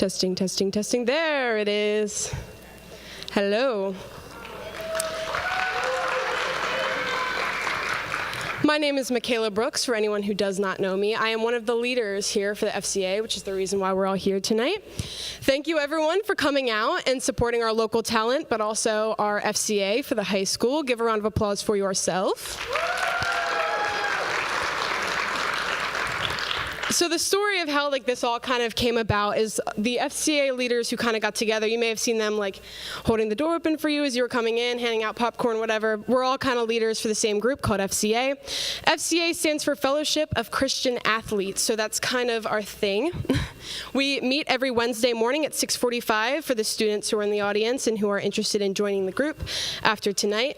Testing, testing, testing. There it is. Hello. My name is Michaela Brooks, for anyone who does not know me. I am one of the leaders here for the FCA, which is the reason why we're all here tonight. Thank you, everyone, for coming out and supporting our local talent, but also our FCA for the high school. Give a round of applause for yourself. So the story of how this all kind of came about is the FCA leaders who kind of got together. You may have seen them holding the door open for you as you were coming in, handing out popcorn, whatever. We're all kind of leaders for the same group called FCA. FCA stands for Fellowship of Christian Athletes, so that's kind of our thing. We meet every Wednesday morning at 6:45 for the students who are in the audience and who are interested in joining the group after tonight.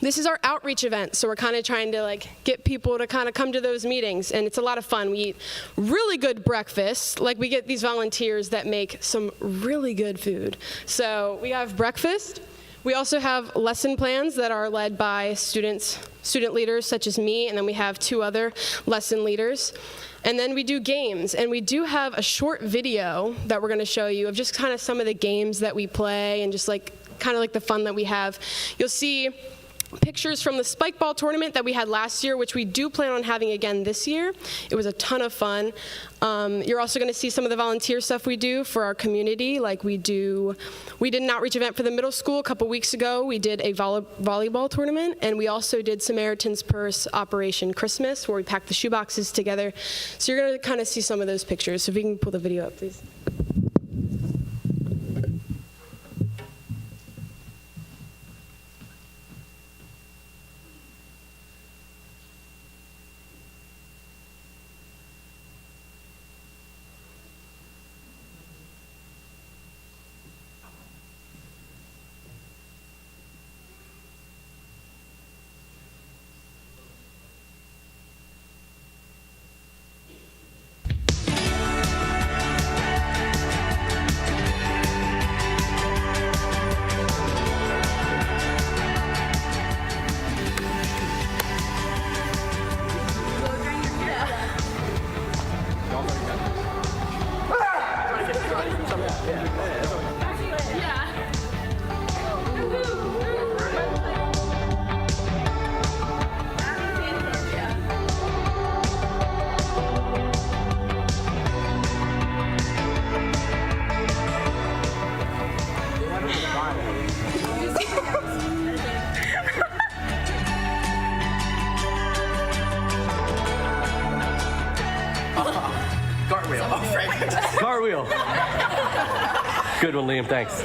This is our outreach event, so we're kind of trying to get people to kind of come to those meetings, and it's a lot of fun. We eat really good breakfast. We get these volunteers that make some really good food. So we have breakfast. We also have lesson plans that are led by student leaders such as me, and then we have 2 other lesson leaders. And then we do games, and we do have a short video that we're going to show you of just kind of some of the games that we play and just kind of the fun that we have. You'll see pictures from the spike ball tournament that we had last year, which we do plan on having again this year. It was a ton of fun. You're also going to see some of the volunteer stuff we do for our community. We did an outreach event for the middle school a couple weeks ago. We did a volleyball tournament, and we also did Samaritan's Purse Operation Christmas, where we packed the shoeboxes together. So you're going to kind of see some of those pictures. So if we can pull the video up, please. Cartwheel. Good one, Liam. Thanks.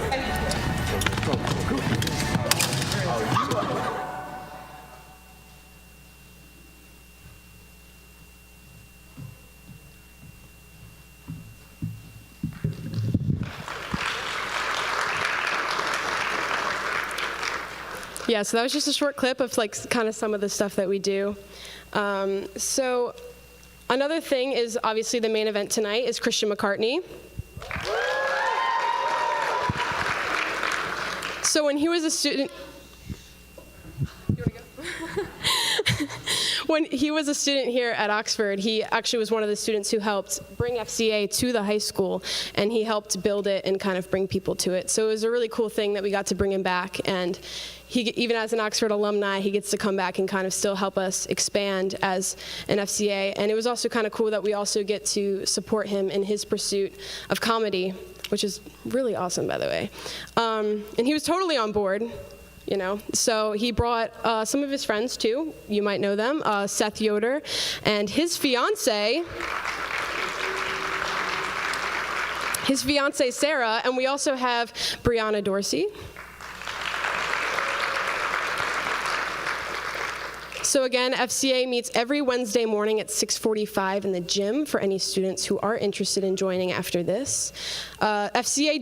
Yeah, so that was just a short clip of kind of some of the stuff that we do. So another thing is obviously the main event tonight is Christian McCartney. So when he was a student, when he was a student here at Oxford, he actually was one of the students who helped bring FCA to the high school, and he helped build it and kind of bring people to it. So it was a really cool thing that we got to bring him back, and he, even as an Oxford alumni, he gets to come back and kind of still help us expand as an FCA. And it was also kind of cool that we also get to support him in his pursuit of comedy, which is really awesome, by the way. And he was totally on board. So he brought some of his friends too. You might know them, Seth Yoder and his fiance Sarah, and we also have Brianna Dorsey. So again, FCA meets every Wednesday morning at 6:45 in the gym for any students who are interested in joining after this. FCA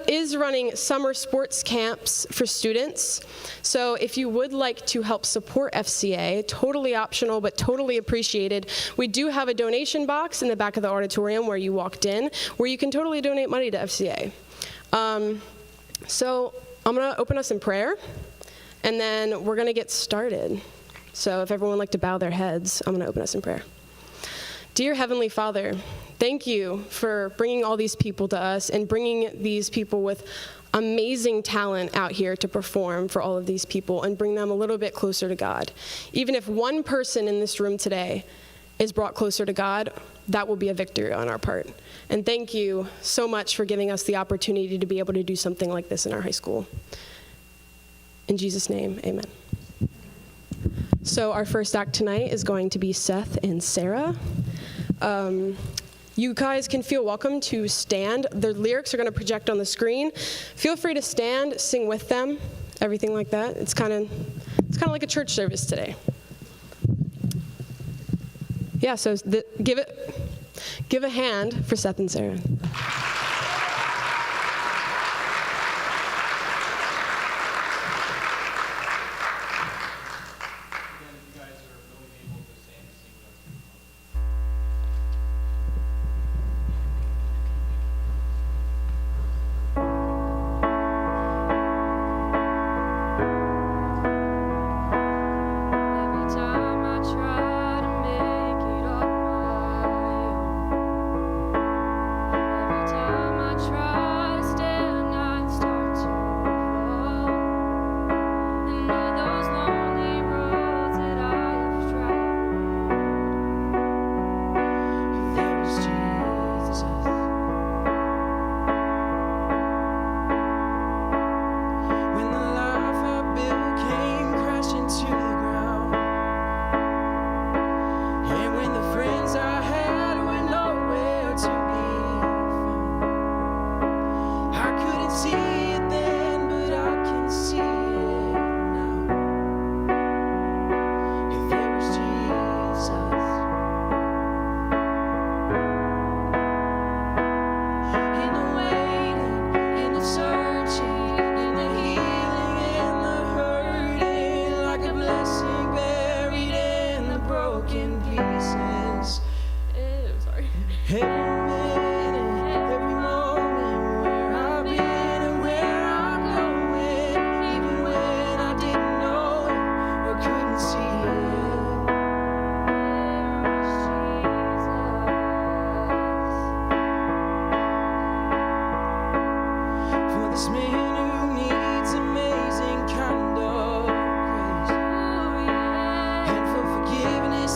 is running summer sports camps for students. So if you would like to help support FCA, totally optional but totally appreciated, we do have a donation box in the back of the auditorium where you walked in, where you can totally donate money to FCA. So I'm going to open us in prayer, and then we're going to get started. So if everyone would like to bow their heads, I'm going to open us in prayer. Dear Heavenly Father, thank you for bringing all these people to us and bringing these people with amazing talent out here to perform for all of these people and bring them a little bit closer to God. Even if one person in this room today is brought closer to God, that will be a victory on our part. And thank you so much for giving us the opportunity to be able to do something like this in our high school. In Jesus' name, amen. So our first act tonight is going to be Seth and Sarah. You guys can feel welcome to stand. The lyrics are going to project on the screen. Feel free to stand, sing with them, everything like that. It's kind of like a church service today. Yeah, so give a hand for Seth and Sarah.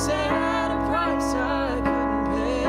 At a price I couldn't pay.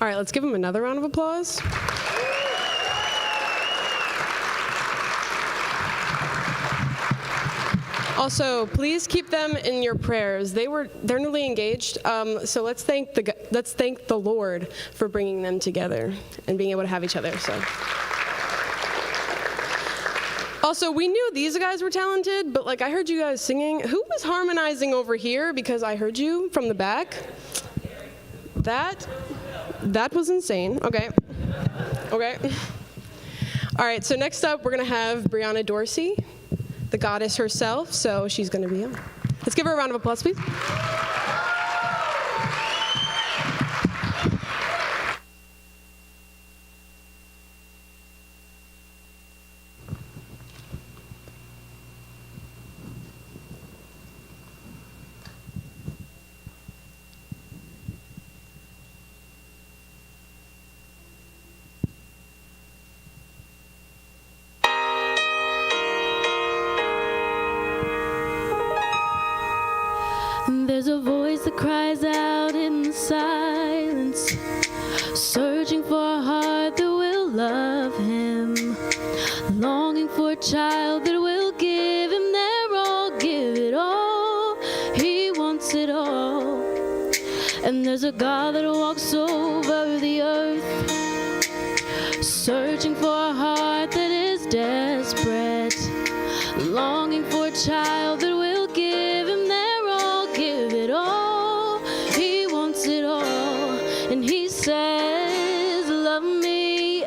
All right, let's give them another round of applause. Also, please keep them in your prayers. They're newly engaged, so let's thank the Lord for bringing them together and being able to have each other. So. Also, we knew these guys were talented, but like I heard you guys singing. Who was harmonizing over here? Because I heard you from the back. That was insane. Okay. All right, so next up, we're going to have Brianna Dorsey, the goddess herself, so she's going to be on. Let's give her a round of applause, please. There's a voice that cries out in the silence, searching for a heart that will love him, longing for a child that will give him their all, give it all. He wants it all. And there's a God that walks over the earth, searching for a heart that is desperate, longing for a child that will give him their all, give it all. He wants it all. And he says, love me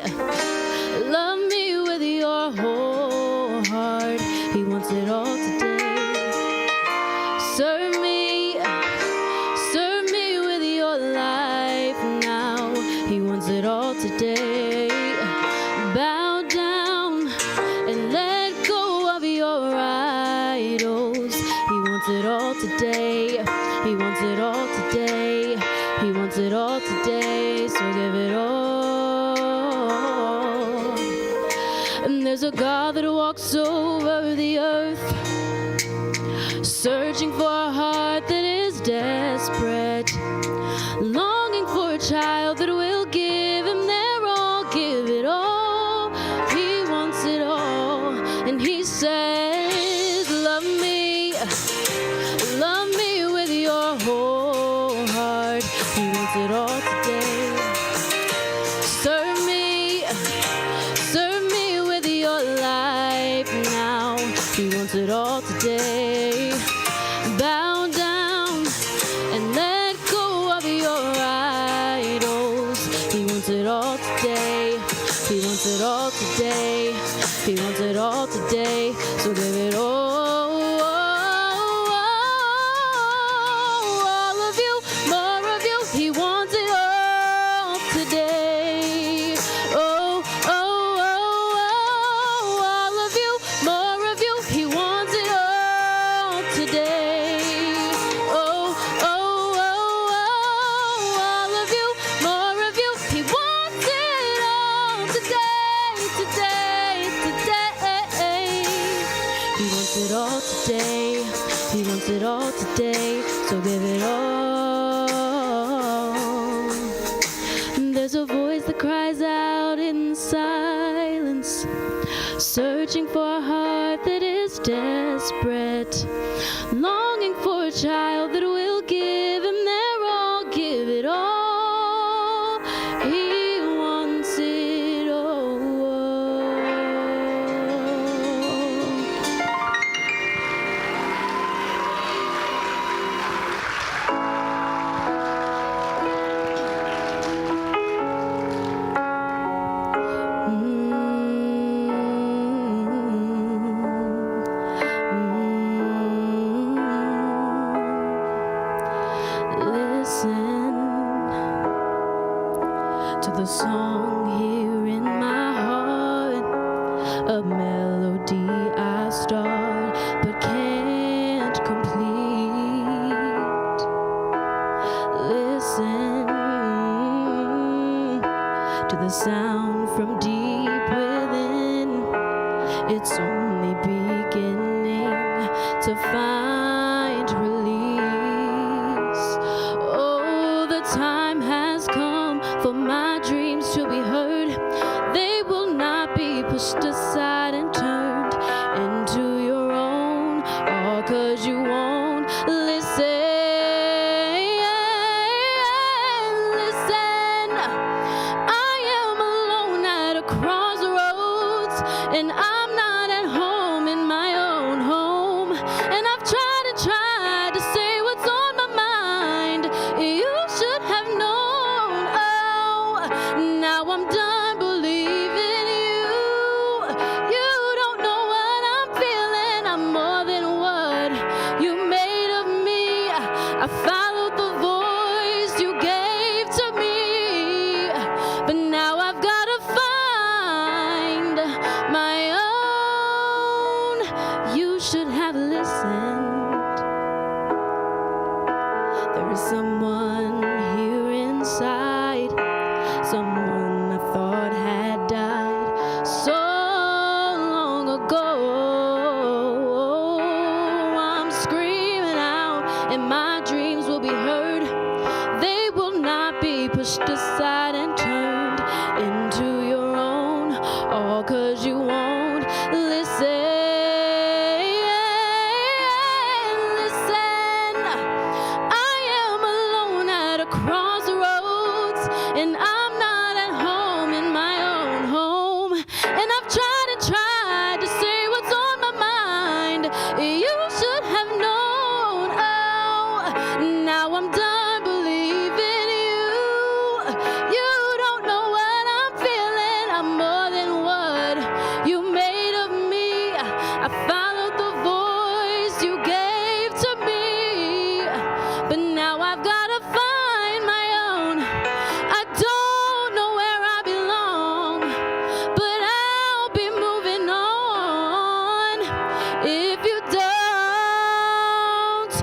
with your whole heart. He wants it all today. Serve me with your life now. He wants it all today. Bow down and let go of your idols. He wants it all today. He wants it all today. He wants it all today. So give it all. And there's a God that walks over the earth, searching for a heart that is desperate, longing for a child that will give him their all, give it all. He wants it all. And he says, love me with your whole heart. He wants it all today. Serve me with your life now. He wants it all today. Bow down and let go of your idols. He wants it all today. He wants it all today. He wants it all today. So give it all. All of you, more of you. He wants it all today. Oh, oh, oh, oh. All of you, more of you. He wants it all today. Oh, oh, oh, oh. All of you, more of you. He wants it all today, today, today. He wants it all today. He wants it all today. So give it all. There's a voice that cries out in silence, searching for a heart that is desperate, longing for a child that will give him their all, give it all. He wants it all. Listen to the song here in my heart, a melody I start but can't complete. Listen to the sound from deep within. It's only beginning to find release. Oh, the time time has come for my dreams to be heard. They will not be pushed aside and turned into your own, all 'cause you won't listen. I am alone at a crossroads, and I'm not at home in my own home. And I've tried to say what's on my mind. You should have known. Oh, now I'm done believing you. You don't know what I'm feeling. I'm more than what you made of me. I followed the voice you gave to me, but now I've got to find my own. You should have listened. There is someone here inside, someone I thought had died so long ago. I'm screaming out, and my dreams will be heard. They will not be pushed aside and turned into your own, all 'cause you won't listen. I am alone at a crossroads, and I'm not at home in my own home. And I've tried to say what's on my mind. You should have known. Oh, now I'm done believing you. You don't know what I'm feeling. I'm more than what you made of me. I followed the voice you gave to me, but now I've got to find my own. I don't know where I belong, but I'll be moving on. If you don't,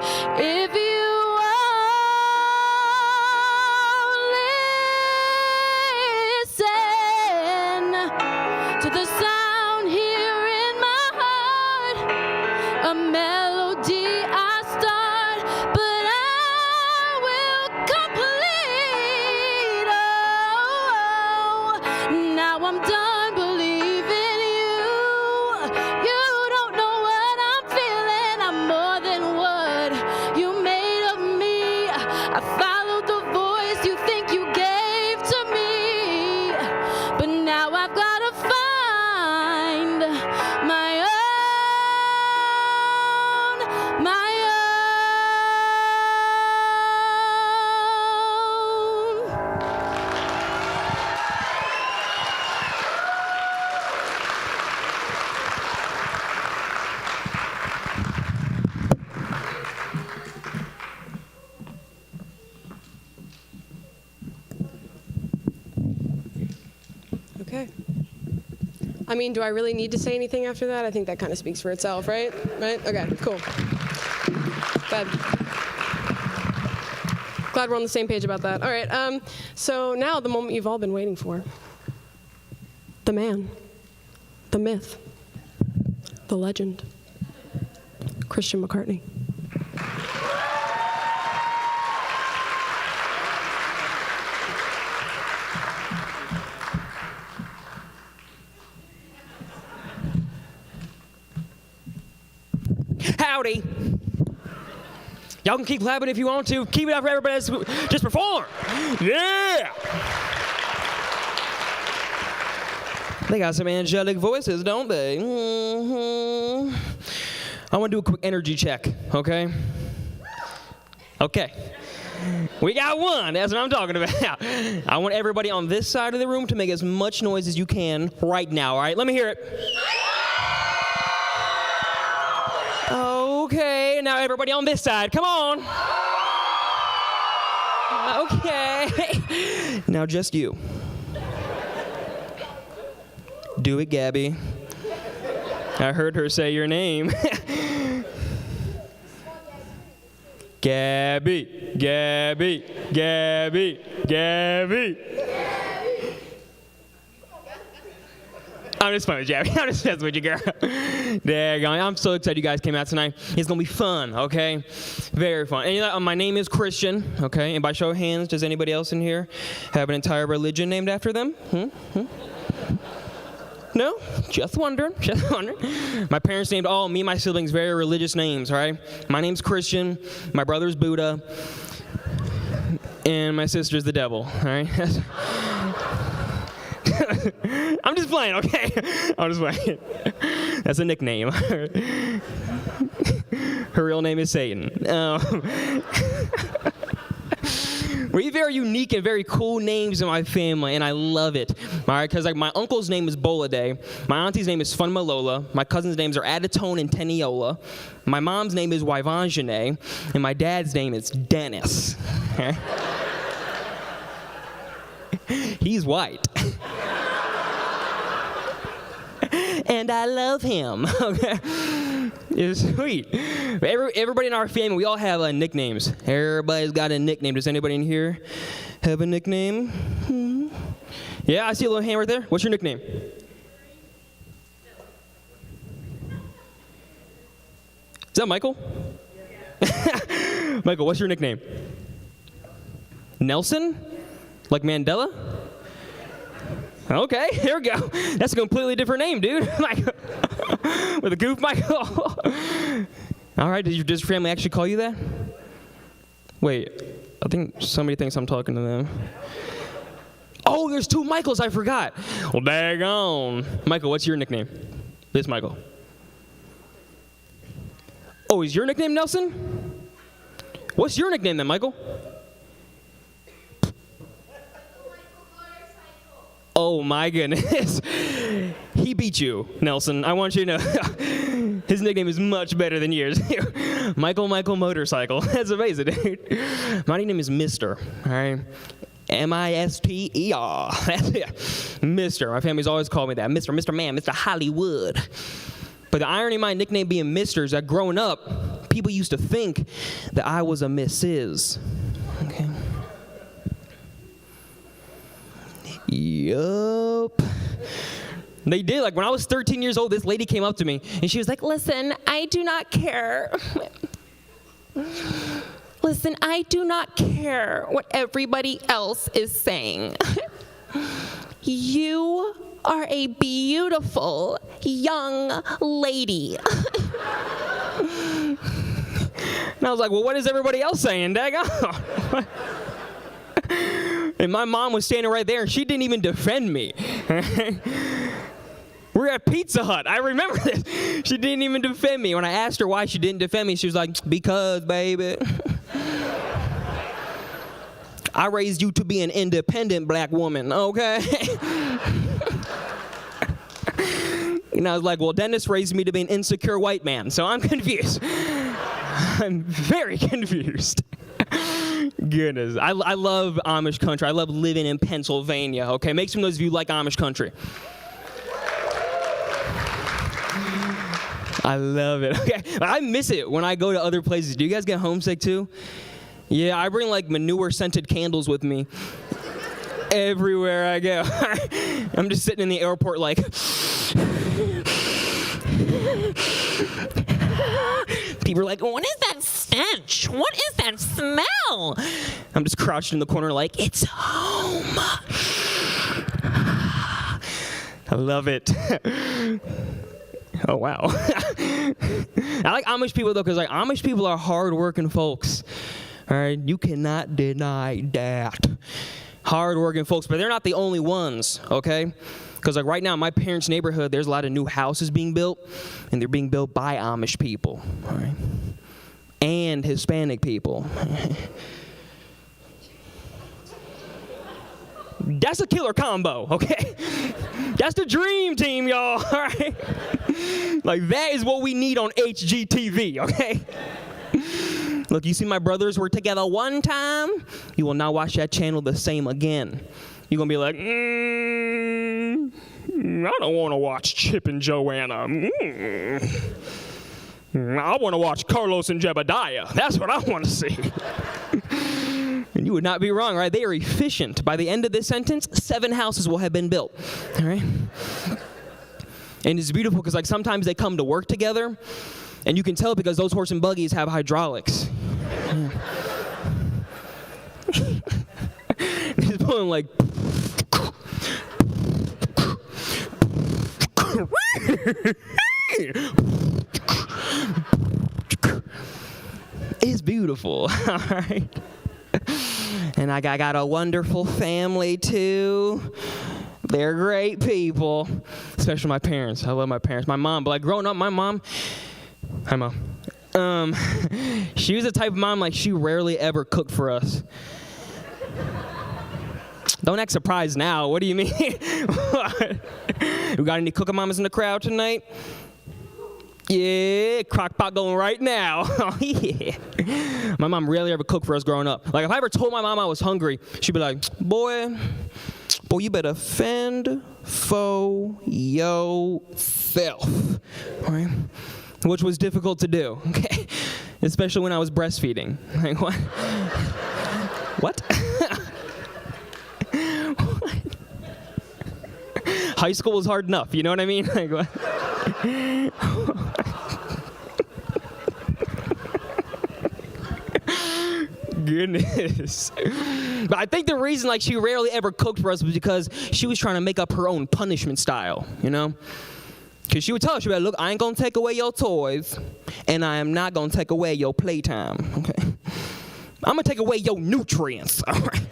if you won't listen to the sound here in my heart, a melody I start, but I will complete. Oh, now I'm done believing you. You don't know what I'm feeling. I'm more than what you made of me. I followed the voice you think you gave to me, but now I've got to find my own, my own. Okay. I mean, do I really need to say anything after that? I think that kind of speaks for itself, right? Right? Okay, cool. Glad we're on the same page about that. All right, so now the moment you've all been waiting for. The man, the myth, the legend, Christian McCartney. Howdy. Y'all can keep clapping if you want to. Keep it up for everybody else. Just perform. Yeah. They got some angelic voices, don't they? Mm-hmm. I want to do a quick energy check, okay? Okay. We got one. That's what I'm talking about. I want everybody on this side of the room to make as much noise as you can right now, all right? Let me hear it. Okay, now everybody on this side, come on. Okay. Now just you. Do it, Gabby. I heard her say your name. Gabby, Gabby, Gabby, Gabby. I'm just playing with you, Abby. I'm just messing with you, girl. There you go. I'm so excited you guys came out tonight. It's going to be fun, okay? Very fun. And you know, my name is Christian, okay? And by show of hands, does anybody else in here have an entire religion named after them? No? Just wondering. My parents named me and my siblings very religious names, right? My name's Christian. My brother's Buddha. And my sister's the devil, all right? I'm just playing, okay? I'm just playing. That's a nickname. Her real name is Satan. We have very unique and very cool names in my family, and I love it. All right, because like my uncle's name is Bolade, my auntie's name is Funmalola, my cousins' names are Adatone and Teniola, my mom's name is Wyvanjane, and my dad's name is Dennis. Okay? He's white. And I love him. Okay? It's sweet. Everybody in our family, we all have nicknames. Everybody's got a nickname. Does anybody in here have a nickname? Yeah, I see a little hand right there. What's your nickname? Is that Michael? Michael, what's your nickname? Nelson? Like Mandela? Okay, here we go. That's a completely different name, dude. With a goof, Michael. All right, does your family actually call you that? Wait, I think somebody thinks I'm talking to them. Oh, there's two Michaels, I forgot. Well, daggone. Michael, what's your nickname? This Michael. Oh, is your nickname Nelson? What's your nickname then, Michael? Oh my goodness. He beat you, Nelson. I want you to know. His nickname is much better than yours. Michael Motorcycle. That's amazing, dude. My nickname is Mr. All right. M-I-S-T-E-R. That's it. Mr. My family's always called me that. Mr. Man, Mr. Hollywood. But the irony of my nickname being Mr. is that growing up, people used to think that I was a Mrs. Okay. Yup. They did. Like when I was 13 years old, this lady came up to me and she was like, "Listen, I do not care. Listen, I do not care what everybody else is saying. You are a beautiful young lady." And I was like, "Well, what is everybody else saying, daggone?" And my mom was standing right there, and she didn't even defend me. We're at Pizza Hut. I remember this. She didn't even defend me. When I asked her why she didn't defend me, she was like, "Because, baby, I raised you to be an independent black woman, okay?" And I was like, "Well, Dennis raised me to be an insecure white man, so I'm confused." I'm very confused. Goodness. I love Amish country. I love living in Pennsylvania, okay? Make some of those of you like Amish country. I love it, okay? I miss it when I go to other places. Do you guys get homesick too? Yeah, I bring like manure-scented candles with me everywhere I go. I'm just sitting in the airport like... People are like, "What is that stench? What is that smell?" I'm just crouched in the corner like, "It's home." I love it. Oh, wow. I like Amish people, though, because like Amish people are hard-working folks. All right? You cannot deny that. Hard-working folks, but they're not the only ones, okay? Because like right now in my parents' neighborhood, there's a lot of new houses being built, and they're being built by Amish people, all right? And Hispanic people. That's a killer combo, okay? That's the dream team, y'all, all right? Like that is what we need on HGTV, okay? Look, you see my brothers were together one time, you will not watch that channel the same again. You're going to be like, I don't want to watch Chip and Joanna. I want to watch Carlos and Jebediah. That's what I want to see. And you would not be wrong, right? They are efficient. By the end of this sentence, 7 houses will have been built. All right? And it's beautiful because like sometimes they come to work together, and you can tell because those horse and buggies have hydraulics. He's pulling like. It's beautiful, all right? And I got a wonderful family too. They're great people, especially my parents. I love my parents. My mom, but like growing up, my mom, hi Mom. She was the type of mom like she rarely ever cooked for us. Don't act surprised now. What do you mean? We got any cooking mamas in the crowd tonight? Yeah, crock pot going right now. Yeah. My mom rarely ever cooked for us growing up. Like if I ever told my mom I was hungry, she'd be like, boy, you better fend for yourself. All right? Which was difficult to do, okay? Especially when I was breastfeeding. Like what? What? High school was hard enough, you know what I mean? Like, what? Goodness. But I think the reason like she rarely ever cooked for us was because she was trying to make up her own punishment style, you know? Because she would tell us, she'd be like, look, I ain't going to take away your toys, and I am not going to take away your playtime, okay? I'm going to take away your nutrients, all right?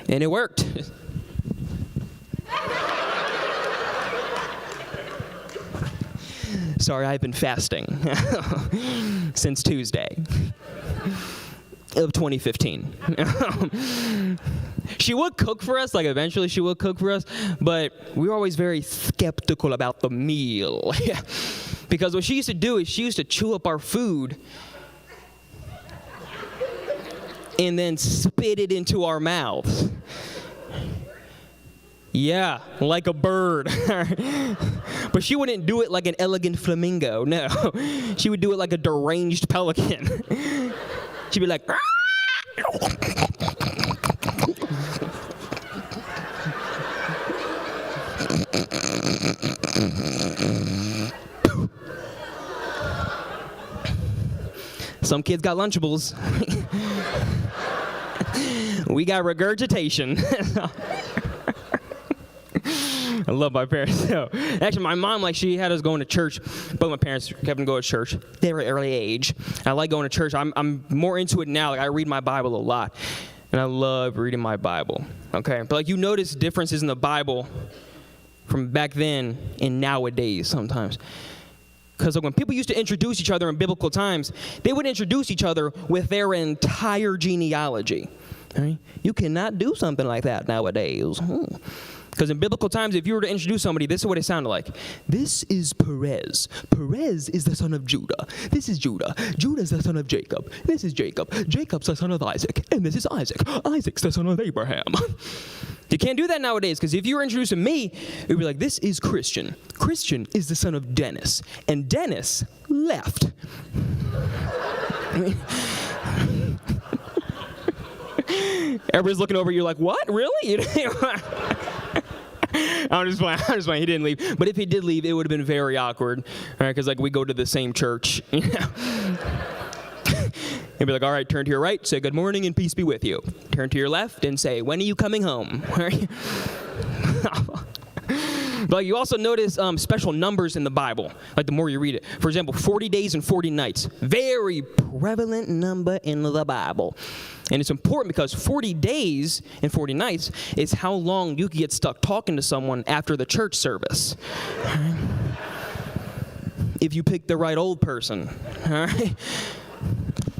And it worked. Sorry, I've been fasting since Tuesday of 2015. She would cook for us, like eventually she would cook for us, but we were always very skeptical about the meal. Because what she used to do is she used to chew up our food and then spit it into our mouths. Yeah, like a bird. But she wouldn't do it like an elegant flamingo, no. She would do it like a deranged pelican. She'd be like, some kids got Lunchables. We got regurgitation. I love my parents. So, actually, my mom, like, she had us going to church. Both my parents kept them going to church. They were at an early age. I like going to church. I'm more into it now. Like, I read my Bible a lot, and I love reading my Bible. Okay, but like you notice differences in the Bible from back then and nowadays sometimes. Because like, when people used to introduce each other in biblical times, they would introduce each other with their entire genealogy. Right? You cannot do something like that nowadays. Because in biblical times, if you were to introduce somebody, this is what it sounded like. This is Perez. Perez is the son of Judah. This is Judah. Judah is the son of Jacob. This is Jacob. Jacob's the son of Isaac. And this is Isaac. Isaac's the son of Abraham. You can't do that nowadays, because if you were introducing me, it would be like, this is Christian. Christian is the son of Dennis. And Dennis left. I mean, everybody's looking over you like, what? Really? I'm just playing. He didn't leave. But if he did leave, it would have been very awkward, right? Because like we go to the same church. You know? He'd be like, all right, turn to your right, say good morning and peace be with you. Turn to your left and say, when are you coming home? But you also notice special numbers in the Bible, like the more you read it. For example, 40 days and 40 nights. Very prevalent number in the Bible. And it's important because 40 days and 40 nights is how long you could get stuck talking to someone after the church service. If you pick the right old person. All right?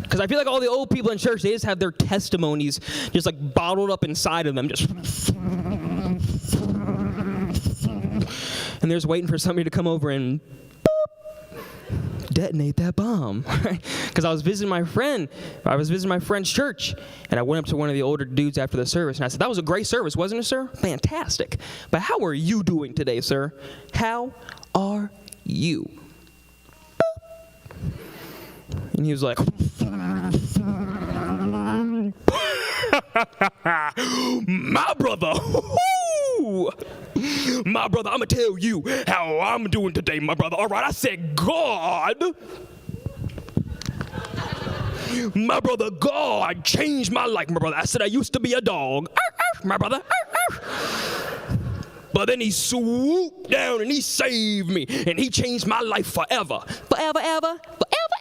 Because I feel like all the old people in church, they just have their testimonies just like bottled up inside of them. Just and they're just waiting for somebody to come over and boop, detonate that bomb. Because I was visiting my friend's church, and I went up to one of the older dudes after the service, and I said, that was a great service, wasn't it, sir? Fantastic. But how are you doing today, sir? How are you? Boop. And he was like, my brother, you. My brother, I'm going to tell you how I'm doing today, my brother. All right, I said, God. My brother, God changed my life, my brother. I said I used to be a dog. My brother. But then he swooped down and he saved me. And he changed my life forever. Forever, ever. Forever,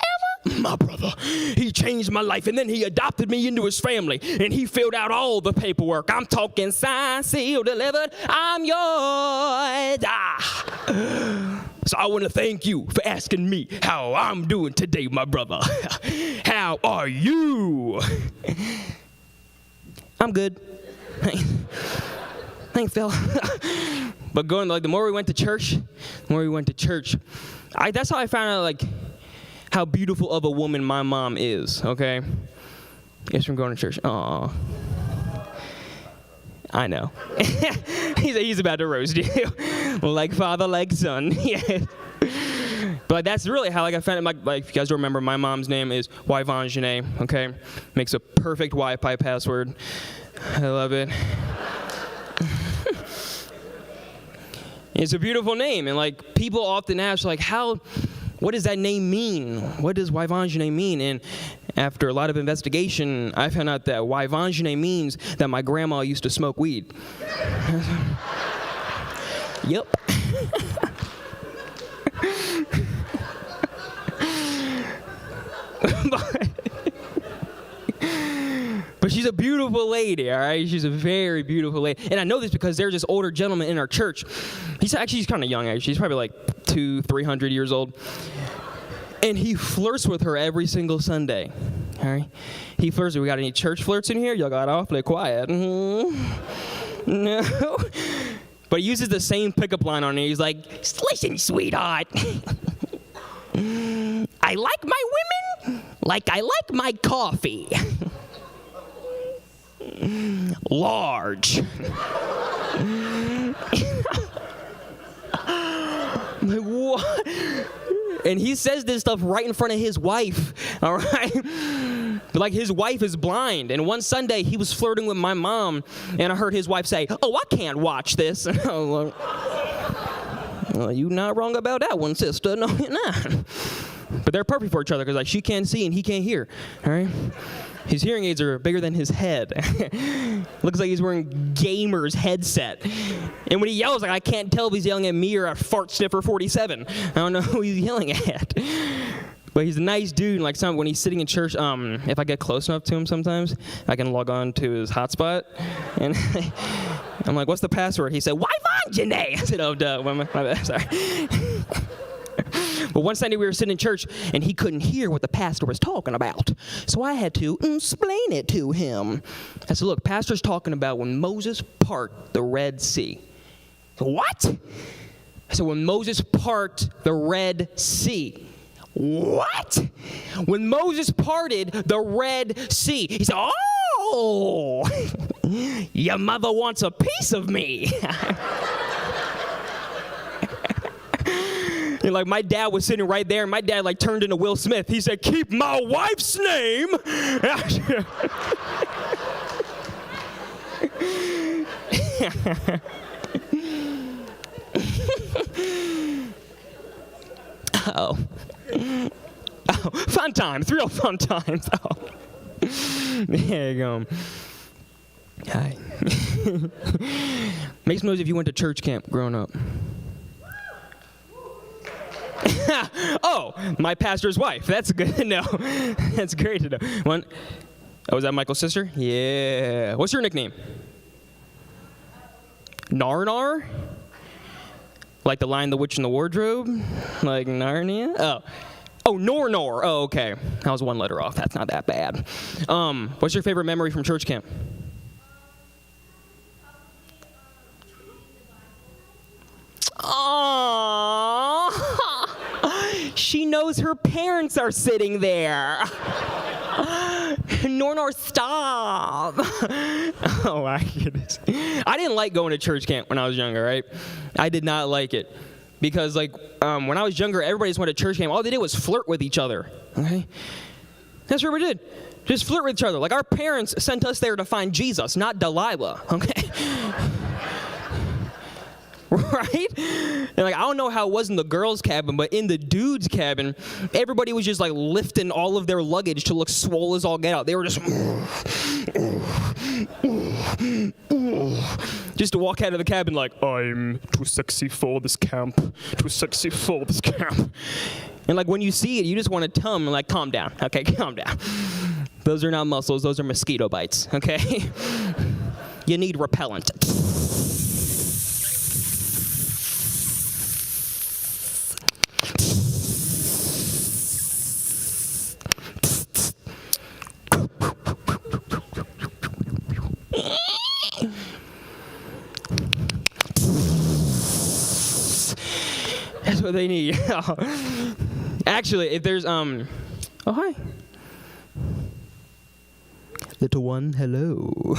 ever. My brother, he changed my life. And then he adopted me into his family. And he filled out all the paperwork. I'm talking signed, sealed, delivered. I'm yours. So I want to thank you for asking me how I'm doing today, my brother. How are you? I'm good. Thanks, Phil. But the more we went to church, that's how I found out, how beautiful of a woman my mom is, okay? It's from going to church. Aw. I know. He's about to roast you. Like father, like son. Yeah. But that's really how I found it. If you guys don't remember, my mom's name is Yvanjane, okay? Makes a perfect Wi-Fi password. I love it. It's a beautiful name, and people often ask, what does that name mean? What does Yvanjane mean? And after a lot of investigation, I found out that Yvanjane means that my grandma used to smoke weed. Yep. But she's a beautiful lady, all right? She's a very beautiful lady. And I know this because there's this older gentleman in our church. He's kind of young, actually. He's probably 200-300 years old. And he flirts with her every single Sunday, all right? He flirts. We got any church flirts in here? Y'all got awfully quiet. Mm-hmm. No. But he uses the same pickup line on it. He's like, listen, sweetheart. I like my women like I like my coffee. Large. Like, what? And he says this stuff right in front of his wife, all right? His wife is blind. And one Sunday, he was flirting with my mom, and I heard his wife say, oh, I can't watch this. And I was like, well, you're not wrong about that one, sister. No, you're not. But they're perfect for each other because she can't see and he can't hear, all right? His hearing aids are bigger than his head. Looks like he's wearing gamer's headset. And when he yells, I can't tell if he's yelling at me or at Fart Sniffer 47. I don't know who he's yelling at. But he's a nice dude. When he's sitting in church, if I get close enough to him sometimes, I can log on to his hotspot. And I'm like, what's the password? He said, Yvanjane. I said, oh, duh. My bad. Sorry. But one Sunday we were sitting in church, and he couldn't hear what the pastor was talking about. So I had to explain it to him. I said, look, pastor's talking about when Moses parted the Red Sea. What? I said, when Moses parted the Red Sea. What? When Moses parted the Red Sea. He said, oh, your mother wants a piece of me. And my dad was sitting right there, and my dad turned into Will Smith. He said, keep my wife's name. Oh, fun times, real fun times. Oh. There you go. Hi. Make some noise if you went to church camp growing up. Oh, my pastor's wife. That's good to know. That's great to know. Oh, is that Michael's sister? Yeah. What's your nickname? Narnar? Like The Lion, the Witch, and the Wardrobe? Like Narnia? Oh, Nornor. Oh, okay. I was one letter off. That's not that bad. What's your favorite memory from church camp? Aww. She knows her parents are sitting there. Nornor, stop. Oh, my goodness. I didn't like going to church camp when I was younger, right? I did not like it. Because, when I was younger, everybody just went to church camp. All they did was flirt with each other, okay? That's what we did. Just flirt with each other. Our parents sent us there to find Jesus, not Delilah, okay? right? And like, I don't know how it was in the girls' cabin, but in the dudes' cabin, everybody was just like lifting all of their luggage to look swole as all get out. They were just to walk out of the cabin like, I'm too sexy for this camp, too sexy for this camp. And like, when you see it, you just want to tell them, like, calm down, okay, calm down. Those are not muscles, those are mosquito bites, okay? You need repellent. That's what they need. Actually, if there's oh hi. Little one, hello.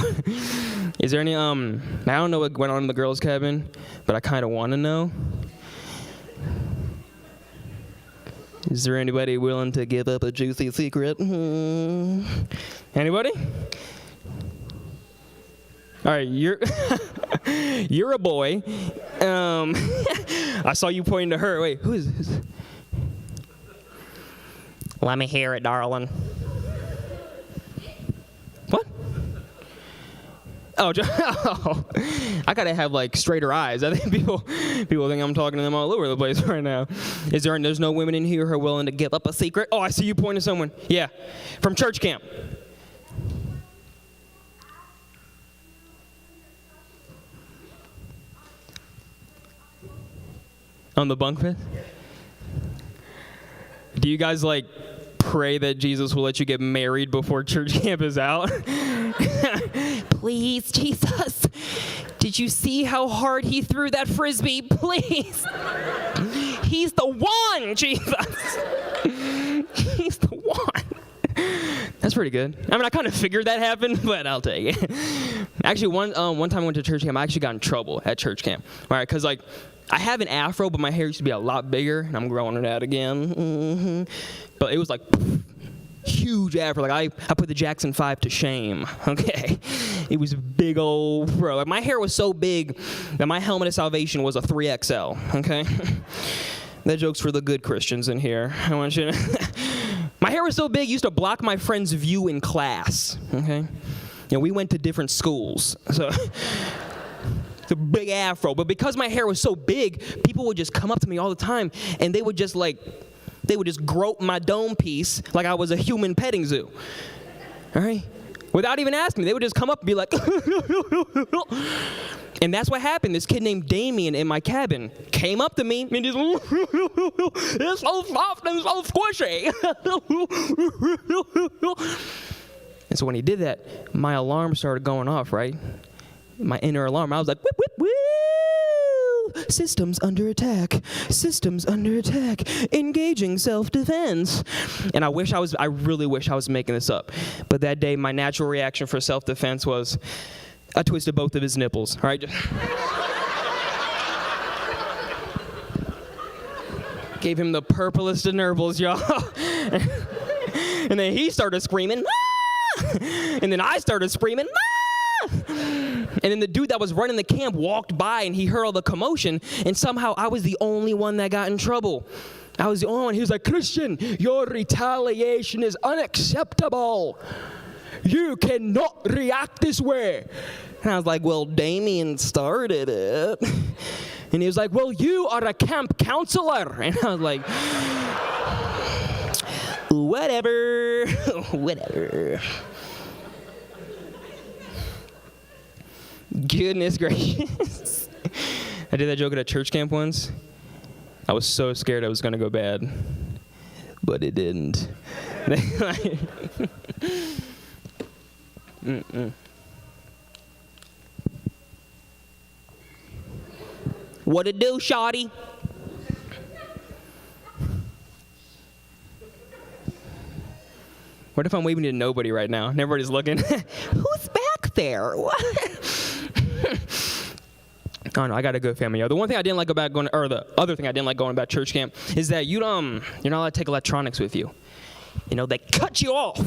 Is there any I don't know what went on in the girls' cabin, but I kind of want to know. Is there anybody willing to give up a juicy secret? Anybody? All right, you're you're a boy. I saw you pointing to her. Wait, who is this? Let me hear it, darling. What? Oh, I gotta have like straighter eyes. I think people think I'm talking to them all over the place right now. There's no women in here who are willing to give up a secret? Oh, I see you pointing to someone. Yeah, from church camp. On the bunk bed? Do you guys like pray that Jesus will let you get married before church camp is out? Please, Jesus. Did you see how hard he threw that frisbee? Please. He's the one, Jesus. He's the one. That's pretty good. I mean, I kind of figured that happened, but I'll take it. Actually, one time I went to church camp, I actually got in trouble at church camp. All right, because like, I have an afro, but my hair used to be a lot bigger, and I'm growing it out again. Mm-hmm. But it was like huge afro. Like I put the Jackson 5 to shame. Okay, it was big old fro. Like my hair was so big that my helmet of salvation was a 3XL. Okay, that joke's for the good Christians in here. I want you to. My hair was so big, it used to block my friend's view in class. Okay, we went to different schools, so. The big afro, but because my hair was so big, people would just come up to me all the time, and they would just grope my dome piece like I was a human petting zoo. All right, without even asking me, they would just come up and be like, and that's what happened. This kid named Damien in my cabin came up to me and just, it's so soft and so squishy. And so when he did that, my alarm started going off, right? My inner alarm. I was like, whip, whip, woo! Systems under attack. Systems under attack. Engaging self-defense. And I really wish I was making this up. But that day, my natural reaction for self-defense was, I twisted both of his nipples. All right? Gave him the purplest of nurbles, y'all. And then he started screaming, ah! And then I started screaming, ah! And then the dude that was running the camp walked by, and he heard all the commotion, and somehow I was the only one that got in trouble. I was the only one. He was like, Christian, your retaliation is unacceptable. You cannot react this way. And I was like, well, Damien started it. And he was like, well, you are a camp counselor. And I was like, whatever, whatever. Goodness gracious. I did that joke at a church camp once. I was so scared I was going to go bad, but it didn't. What it do, shawty? What if I'm waving to nobody right now and everybody's looking? Who's back there? What? Oh no, I got a good family. The one thing I didn't like about the other thing I didn't like going about church camp is that you're not allowed to take electronics with you. They cut you off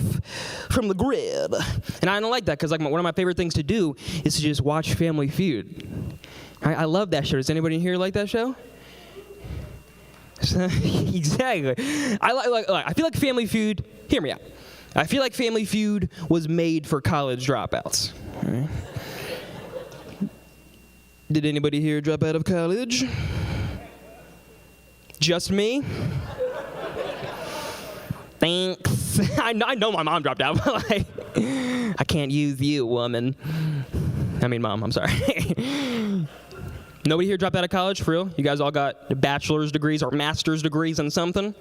from the grid. And I don't like that because one of my favorite things to do is to just watch Family Feud. I love that show. Does anybody here like that show? Exactly. I feel like Family Feud, hear me out. I feel like Family Feud was made for college dropouts. All right. Did anybody here drop out of college? Just me? Thanks. I know my mom dropped out, but like, I can't use you, woman. I mean, mom, I'm sorry. Nobody here dropped out of college, for real? You guys all got bachelor's degrees or master's degrees in something?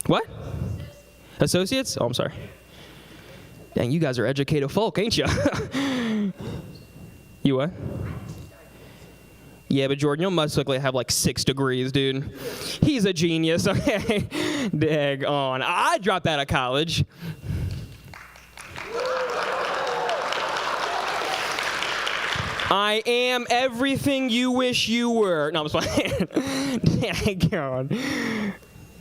What? Associates? Oh, I'm sorry. Dang, you guys are educated folk, ain't you? You what? Yeah, but Jordan, you must have like 6 degrees, dude. He's a genius, okay? Dag on. I dropped out of college. I am everything you wish you were. No, I'm just playing. Dang on.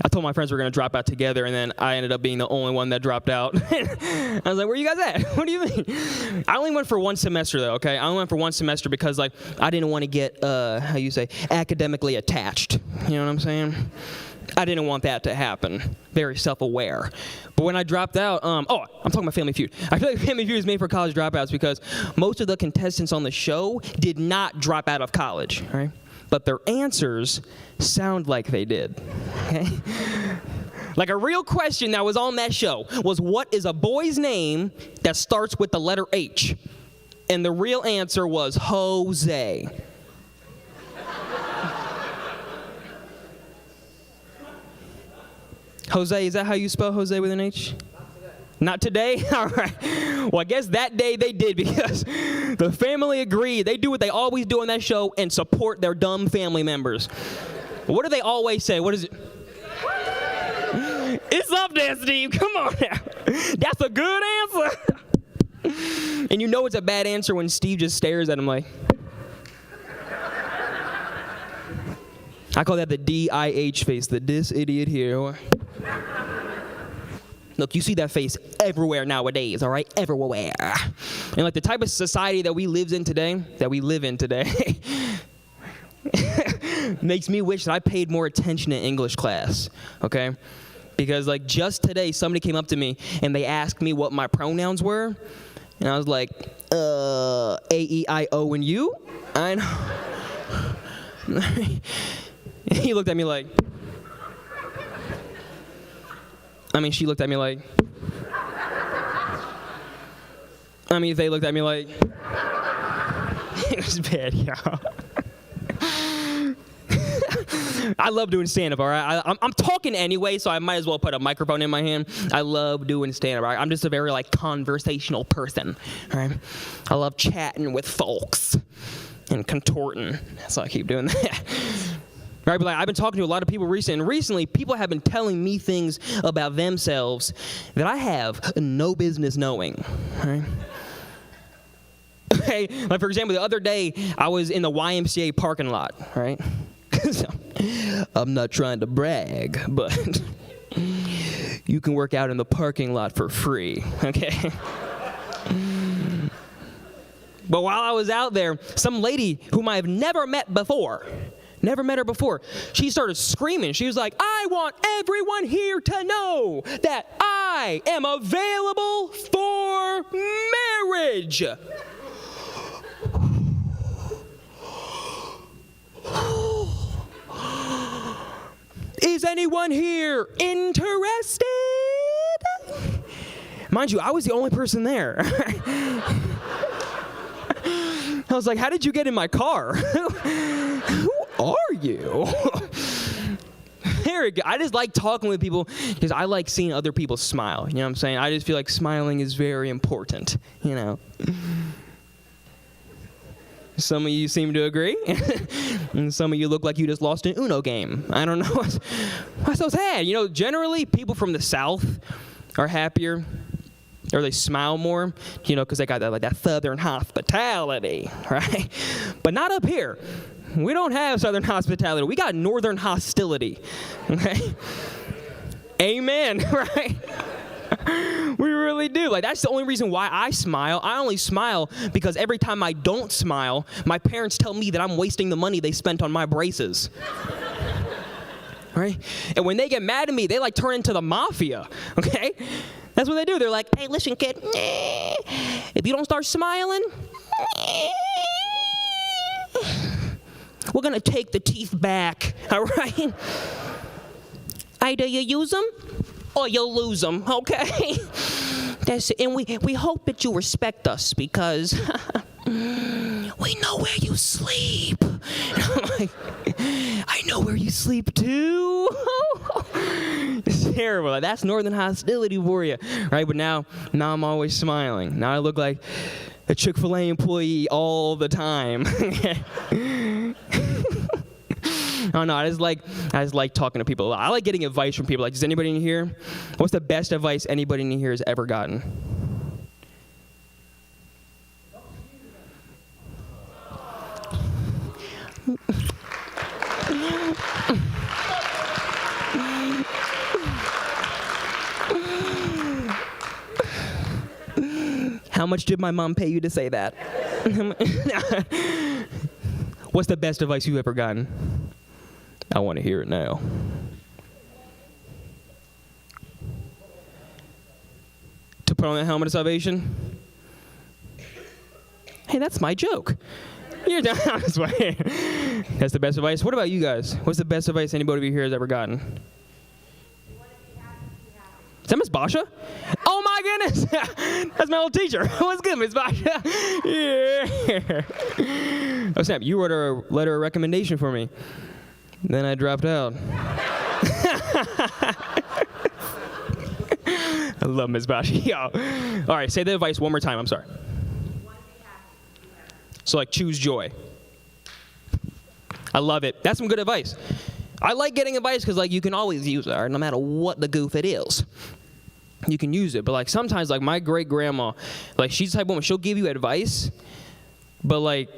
I told my friends we were going to drop out together, and then I ended up being the only one that dropped out. I was like, where you guys at? What do you mean? I only went for 1 semester, though, okay? I only went for 1 semester because, like, I didn't want to get, academically attached. You know what I'm saying? I didn't want that to happen. Very self-aware. But when I dropped out, I'm talking about Family Feud. I feel like Family Feud is made for college dropouts because most of the contestants on the show did not drop out of college, right? But their answers sound like they did, okay? Like a real question that was on that show was, what is a boy's name that starts with the letter H? And the real answer was Jose. Jose, is that how you spell Jose with an H? Not today? All right. Well, I guess that day they did because the family agreed. They do what they always do on that show and support their dumb family members. What do they always say? What is it? It's up there, Steve. Come on now. That's a good answer. And you know it's a bad answer when Steve just stares at him like. I call that the DIH face, the this idiot here. Look, you see that face everywhere nowadays, all right? Everywhere. And like the type of society that we live in today, makes me wish that I paid more attention in English class, okay? Because like just today, somebody came up to me and they asked me what my pronouns were. And I was like, A, E, I, O, and U? I know. He looked at me like, she looked at me like, they looked at me like, it was bad, y'all. I love doing stand-up, all right? I'm talking anyway, so I might as well put a microphone in my hand. I love doing stand-up, all right? I'm just a very, conversational person, all right? I love chatting with folks and contorting, so I keep doing that. Right, but I've been talking to a lot of people recently, and recently people have been telling me things about themselves that I have no business knowing, right? Okay, like for example, the other day I was in the YMCA parking lot, right? I'm not trying to brag, but you can work out in the parking lot for free, okay? But while I was out there, some lady whom I have never met her before. She started screaming. She was like, I want everyone here to know that I am available for marriage. Is anyone here interested? Mind you, I was the only person there. I was like, how did you get in my car? Who are you? There we go. I just like talking with people because I like seeing other people smile. You know what I'm saying? I just feel like smiling is very important, you know. Some of you seem to agree. And some of you look like you just lost an Uno game. I don't know. What's so sad? You know, generally people from the South are happier. Or they smile more, you know, because they got that Southern hospitality, right? But not up here. We don't have Southern hospitality. We got Northern hostility, okay? Amen, right? We really do. Like, that's the only reason why I smile. I only smile because every time I don't smile, my parents tell me that I'm wasting the money they spent on my braces. Right? And when they get mad at me, they like turn into the mafia. Okay? That's what they do. They're like, hey, listen, kid, if you don't start smiling, we're going to take the teeth back. All right? Either you use them or you'll lose them, okay? That's it. And we hope that you respect us because we know where you sleep. And I'm like, I know where you sleep too. It's terrible. Like, that's northern hostility for you, right? But now I'm always smiling. Now I look like a Chick-fil-A employee all the time. Oh no, I just like talking to people a lot. I like getting advice from people. Like, does anybody in here? What's the best advice anybody in here has ever gotten? How much did my mom pay you to say that? What's the best advice you've ever gotten? I want to hear it now. To put on the helmet of salvation? Hey, that's my joke. You're down this way. That's the best advice. What about you guys? What's the best advice anybody here has ever gotten? Is that Miss Basha? Oh my goodness! That's my old teacher. What's good, Miss Basha? Yeah. Oh snap! You wrote a letter of recommendation for me. Then I dropped out. I love Miss Basha. Yo. All right, say the advice one more time. I'm sorry. So like, choose joy. I love it. That's some good advice. I like getting advice because like you can always use it, right? No matter what the goof it is. You can use it. But like sometimes like my great grandma, like she's the type of woman, she'll give you advice, but like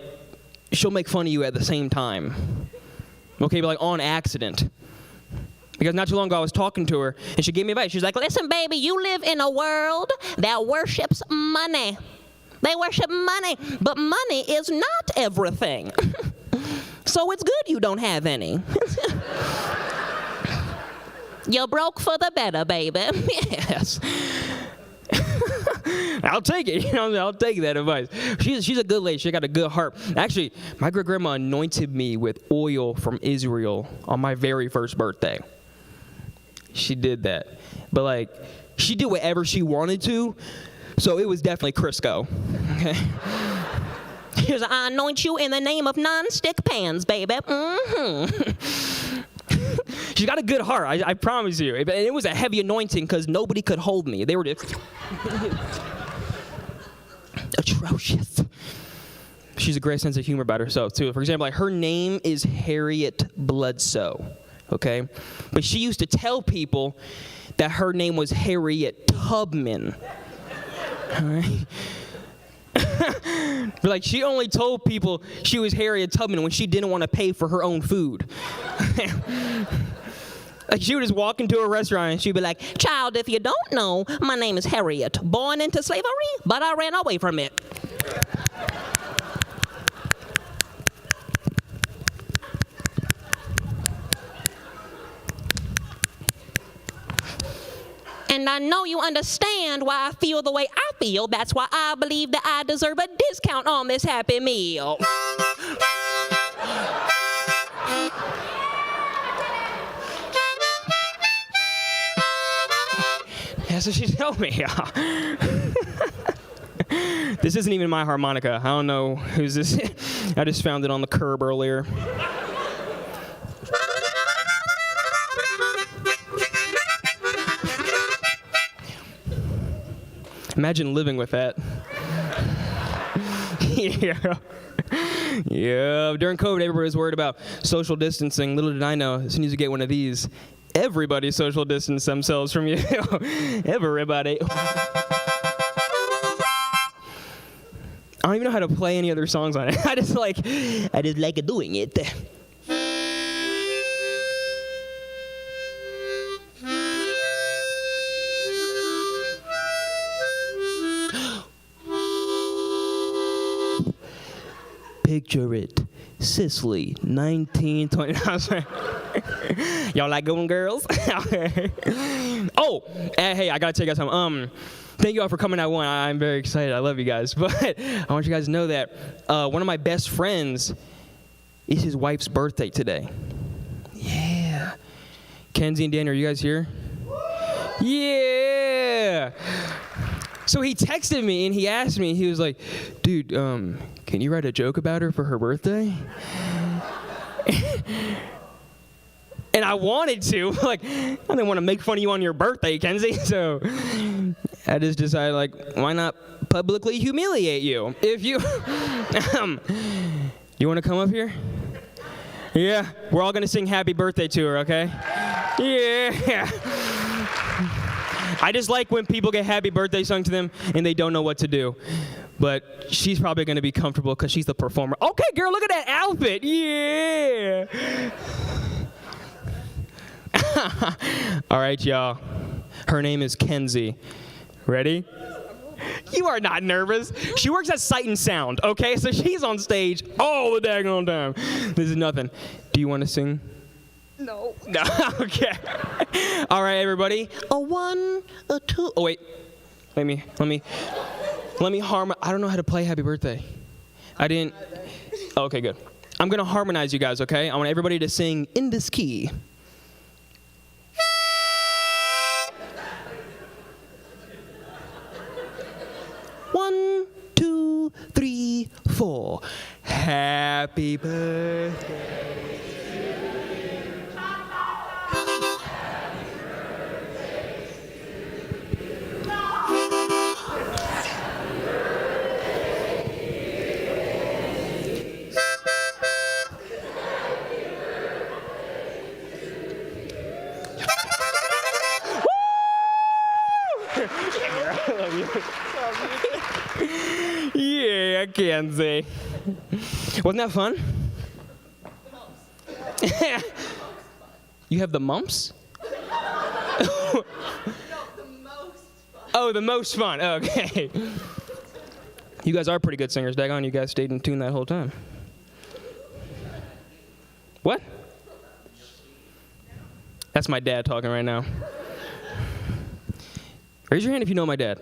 she'll make fun of you at the same time. Okay, but like on accident. Because not too long ago I was talking to her and she gave me advice. She's like, listen, baby, you live in a world that worships money. They worship money, but money is not everything. So it's good you don't have any. You're broke for the better, baby. Yes. I'll take it. You know, I'll take that advice. She's a good lady. She got a good heart. Actually, my great-grandma anointed me with oil from Israel on my very first birthday. She did that. But, like, she did whatever she wanted to, so it was definitely Crisco. Okay? She was like, I anoint you in the name of non-stick pans, baby. Mm-hmm. She's got a good heart, I promise you. And it was a heavy anointing because nobody could hold me. They were just atrocious. She's a great sense of humor about herself, too. For example, like her name is Harriet Bloodsoe, okay? But she used to tell people that her name was Harriet Tubman, all right? But like she only told people she was Harriet Tubman when she didn't want to pay for her own food. Like she would just walk into a restaurant and she'd be like, child, if you don't know, my name is Harriet, born into slavery, but I ran away from it. And I know you understand why I feel the way I feel. That's why I believe that I deserve a discount on this Happy Meal. That's what she told me. This isn't even my harmonica. I don't know who's this. I just found it on the curb earlier. Imagine living with that. Yeah. Yeah. During COVID, everybody was worried about social distancing. Little did I know, as soon as you get one of these, everybody social distance themselves from you. Everybody. I don't even know how to play any other songs on it. I just like doing it. Picture it. Cicely, 1920. Y'all like Golden Girls? Oh, hey, I gotta tell you guys something. Thank you all for coming out one. I'm very excited. I love you guys. But I want you guys to know that one of my best friends is his wife's birthday today. Yeah. Kenzie and Dan, are you guys here? Yeah. So he texted me and he asked me, he was like, dude, can you write a joke about her for her birthday? And I wanted to, like, I didn't want to make fun of you on your birthday, Kenzie. So I just decided, like, why not publicly humiliate you? If you, you want to come up here? Yeah, we're all going to sing happy birthday to her, okay? Yeah. I just like when people get happy birthday sung to them and they don't know what to do. But she's probably going to be comfortable because she's the performer. Okay, girl, look at that outfit. Yeah. All right, y'all. Her name is Kenzie. Ready? You are not nervous. She works at Sight and Sound, okay? So she's on stage all the daggone time. This is nothing. Do you want to sing? No. No, okay. All right, everybody. A 1, a 2. Oh, wait. Let me harmonize. I don't know how to play Happy Birthday. I didn't. Oh, okay, good. I'm going to harmonize you guys, okay? I want everybody to sing in this key. One, 2, 3, 4. Happy birthday. Yeah, Kenzie. Wasn't that fun? You have the mumps? Oh, the most fun. Okay. You guys are pretty good singers. Daggone, you guys stayed in tune that whole time. What? That's my dad talking right now. Raise your hand if you know my dad.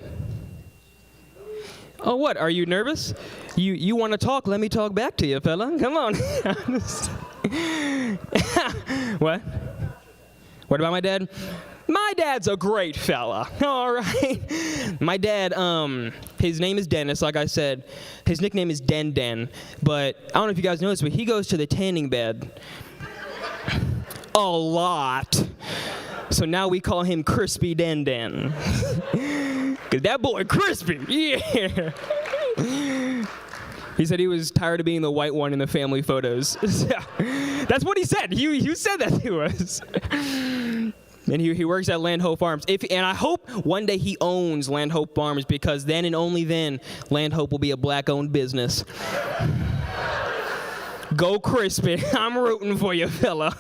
Oh, what? Are you nervous? You want to talk? Let me talk back to you, fella. Come on. What? What about my dad? My dad's a great fella. All right. My dad, his name is Dennis, like I said. His nickname is Den Den. But I don't know if you guys know this, but he goes to the tanning bed a lot. So now we call him Crispy Den Den. Because that boy crispy. Yeah. He said he was tired of being the white one in the family photos. That's what he said. You said that to us. And he works at Land Hope Farms. And I hope one day he owns Land Hope Farms, because then and only then Land Hope will be a black-owned business. Go Crispy. I'm rooting for you, fella.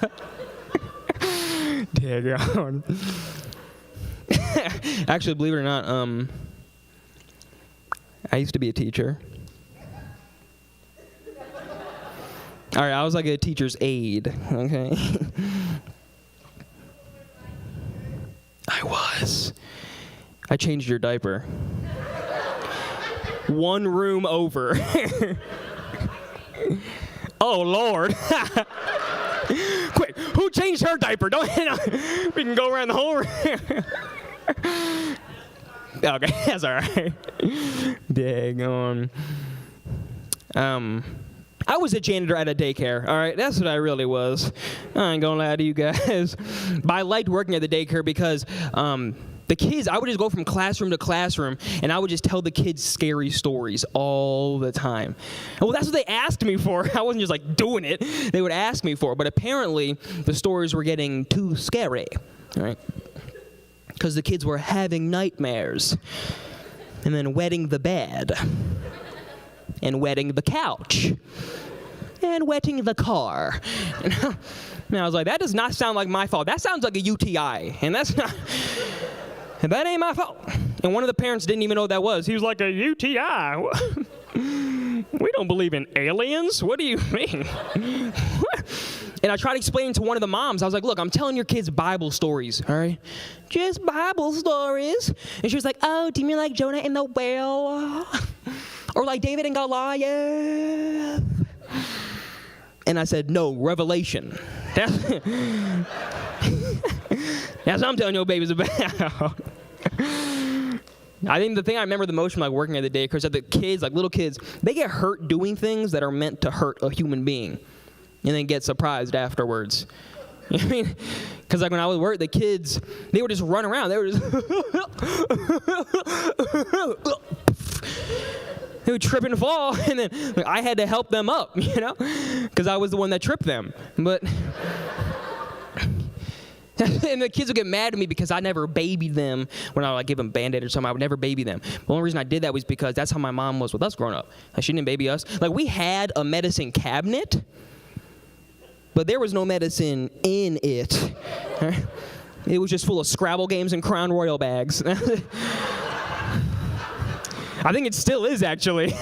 Daggone. Actually, believe it or not, I used to be a teacher. All right, I was like a teacher's aide, okay? I was. I changed your diaper. One room over. Oh, Lord. Quick, who changed her diaper? Don't, we can go around the whole room. Okay, that's all right. Daggone. I was a janitor at a daycare, all right? That's what I really was. I ain't gonna lie to you guys. But I liked working at the daycare because the kids, I would just go from classroom to classroom, and I would just tell the kids scary stories all the time. Well, that's what they asked me for. I wasn't just like doing it. They would ask me for it. But apparently, the stories were getting too scary, all right? Because the kids were having nightmares, and then wetting the bed, and wetting the couch, and wetting the car. And I was like, that does not sound like my fault. That sounds like a UTI, and that's not, and that ain't my fault. And one of the parents didn't even know what that was. He was like, a UTI? We don't believe in aliens. What do you mean? And I tried explaining to one of the moms. I was like, look, I'm telling your kids Bible stories, all right? Just Bible stories. And she was like, oh, do you mean like Jonah and the whale? Or like David and Goliath? And I said, no, Revelation. That's what I'm telling your babies about. I think the thing I remember the most from like working at the daycare is that the kids, like little kids, they get hurt doing things that are meant to hurt a human being and then get surprised afterwards. You know what I mean? Because like when I would work, the kids, they would just run around. They would just, they would trip and fall, and then like, I had to help them up, you know? Because I was the one that tripped them. But... and the kids would get mad at me because I never babied them when I would like give them Band-Aid or something. I would never baby them. The only reason I did that was because that's how my mom was with us growing up. Like, she didn't baby us. Like, we had a medicine cabinet, but there was no medicine in it. It was just full of Scrabble games and Crown Royal bags. I think it still is, actually.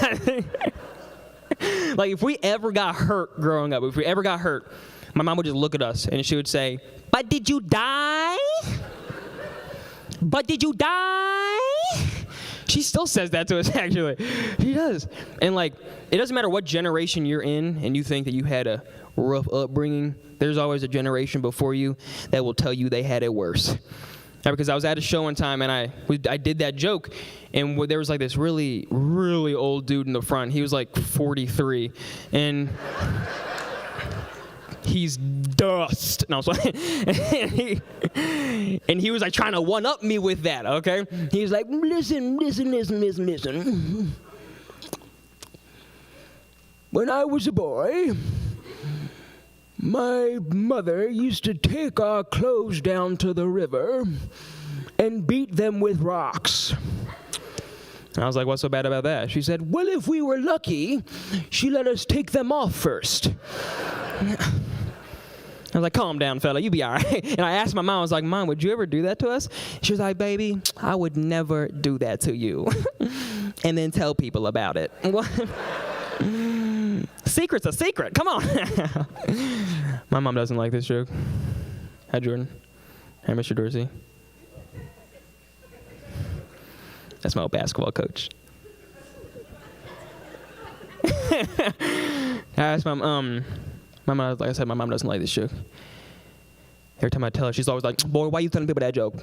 Like, if we ever got hurt growing up, my mom would just look at us and she would say, but did you die? But did you die? She still says that to us, actually. She does. And like, it doesn't matter what generation you're in and you think that you had a rough upbringing, there's always a generation before you that will tell you they had it worse. Now, because I was at a show one time and I did that joke, and there was like this really, really old dude in the front. He was like 43, and he's dust. And I was like, and he was like trying to one-up me with that, okay? He was like, listen. When I was a boy, my mother used to take our clothes down to the river and beat them with rocks. And I was like, what's so bad about that? She said, well, if we were lucky, she let us take them off first. I was like, calm down, fella, you be all right. And I asked my mom, I was like, Mom, would you ever do that to us? She was like, baby, I would never do that to you. And then tell people about it. Secret's a secret, come on. My mom doesn't like this joke. Hi, Jordan. Hi, Mr. Dorsey. That's my old basketball coach. I asked my mom, like I said, my mom doesn't like this joke. Every time I tell her, she's always like, boy, why are you telling people that joke?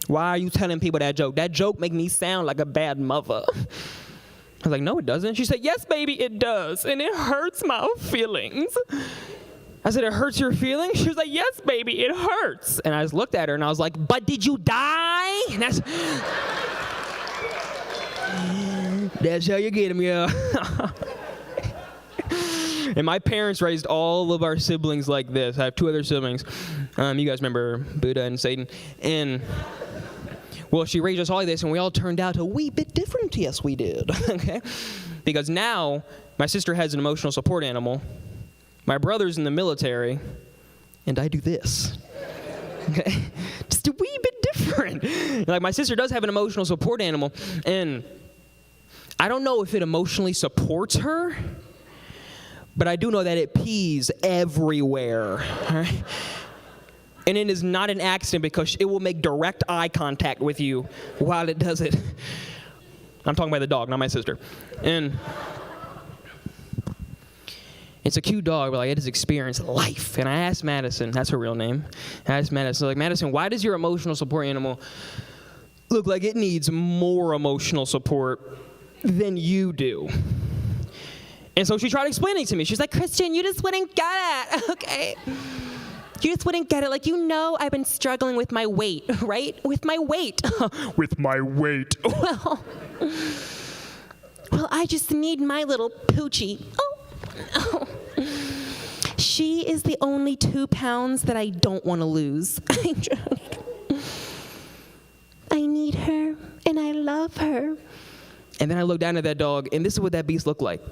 Why are you telling people that joke? That joke make me sound like a bad mother. I was like, no, it doesn't. She said, yes, baby, it does, and it hurts my feelings. I said, it hurts your feelings? She was like, yes, baby, it hurts. And I just looked at her, and I was like, but did you die? And that's how you get them, yeah. And my parents raised all of our siblings like this. I have two other siblings. You guys remember Buddha and Satan. And, well, she raised us all like this, and we all turned out a wee bit different. Yes, we did. Okay? Because now my sister has an emotional support animal. My brother's in the military, and I do this. Okay? Just a wee bit different. Like, my sister does have an emotional support animal, and I don't know if it emotionally supports her, but I do know that it pees everywhere. Right? And it is not an accident because it will make direct eye contact with you while it does it. I'm talking about the dog, not my sister. And it's a cute dog, but like it has experienced life. And I asked Madison, that's her real name. I asked Madison, like, Madison, why does your emotional support animal look like it needs more emotional support than you do? And so she tried explaining to me. She's like, Christian, you just wouldn't get it, okay? You just wouldn't get it. Like, you know I've been struggling with my weight, right? With my weight. With my weight. Well, I just need my little poochie. Oh. She is the only 2 pounds that I don't want to lose. I need her, and I love her. And then I looked down at that dog, and this is what that beast looked like.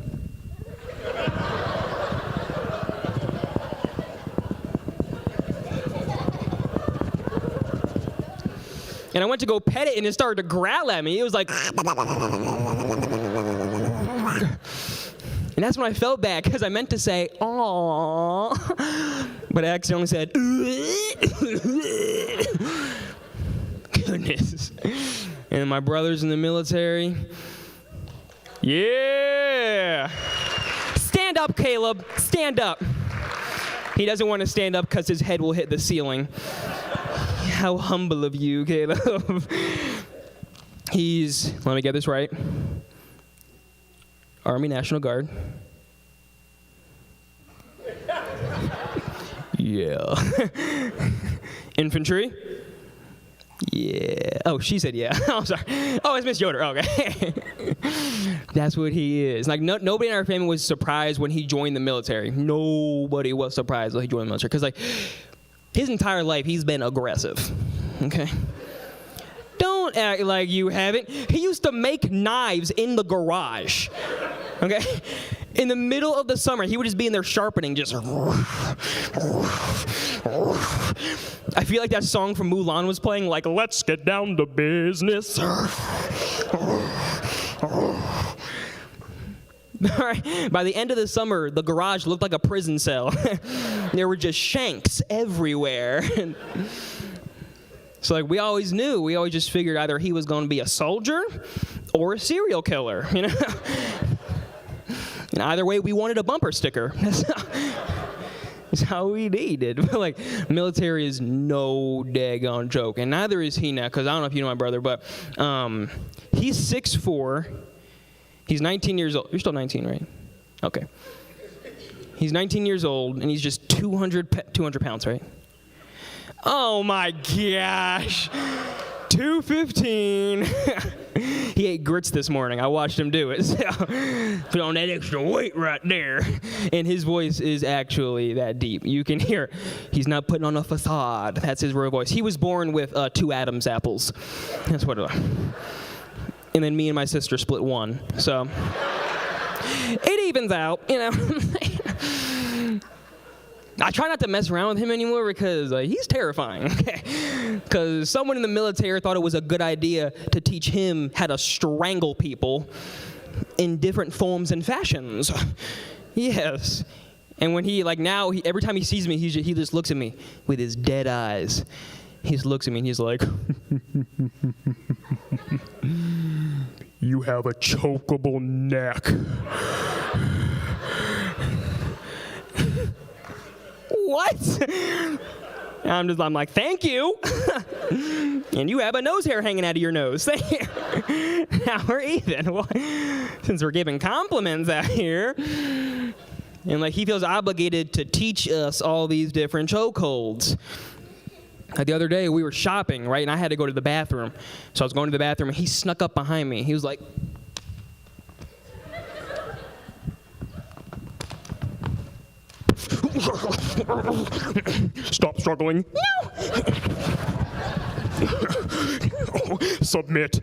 And I went to go pet it, and it started to growl at me. It was like... And that's when I felt bad, because I meant to say, "Aww," but I accidentally said, goodness. And my brother's in the military. Yeah. Stand up, Caleb. Stand up. He doesn't want to stand up because his head will hit the ceiling. How humble of you, Caleb. He's, let me get this right, Army National Guard. Yeah. Infantry. Yeah. Oh, she said yeah. I'm sorry. Oh, it's Miss Yoder. Okay. That's what he is. Like, nobody in our family was surprised when he joined the military. Nobody was surprised when he joined the military. Because, like, his entire life, he's been aggressive. Okay? Don't act like you haven't. He used to make knives in the garage. Okay? In the middle of the summer, he would just be in there sharpening, just. I feel like that song from Mulan was playing, like, let's get down to business. All right. By the end of the summer, the garage looked like a prison cell. There were just shanks everywhere. So, like, we always knew. We always just figured either he was going to be a soldier or a serial killer, you know? And either way, we wanted a bumper sticker. That's how we needed. But, like, military is no daggone joke. And neither is he now, because I don't know if you know my brother, but he's 6'4". He's 19 years old. You're still 19, right? Okay. He's 19 years old, and he's just 200 pounds, right? Oh, my gosh. 215. He ate grits this morning. I watched him do it. So, put on that extra weight right there. And his voice is actually that deep. You can hear he's not putting on a facade. That's his real voice. He was born with 2 Adam's apples. That's what it was. And then me and my sister split 1. So it evens out, you know. I try not to mess around with him anymore because he's terrifying. Because someone in the military thought it was a good idea to teach him how to strangle people in different forms and fashions. Yes. And when he, like, now, every time he sees me, he just looks at me with his dead eyes. He just looks at me and he's like, You have a chokeable neck. what? I'm like, thank you. And you have a nose hair hanging out of your nose. Thank you. Now we're even. Since we're giving compliments out here. And, like, he feels obligated to teach us all these different chokeholds. Like, the other day, we were shopping, right? And I had to go to the bathroom. So I was going to the bathroom, and he snuck up behind me. He was like, Stop struggling. no! Submit.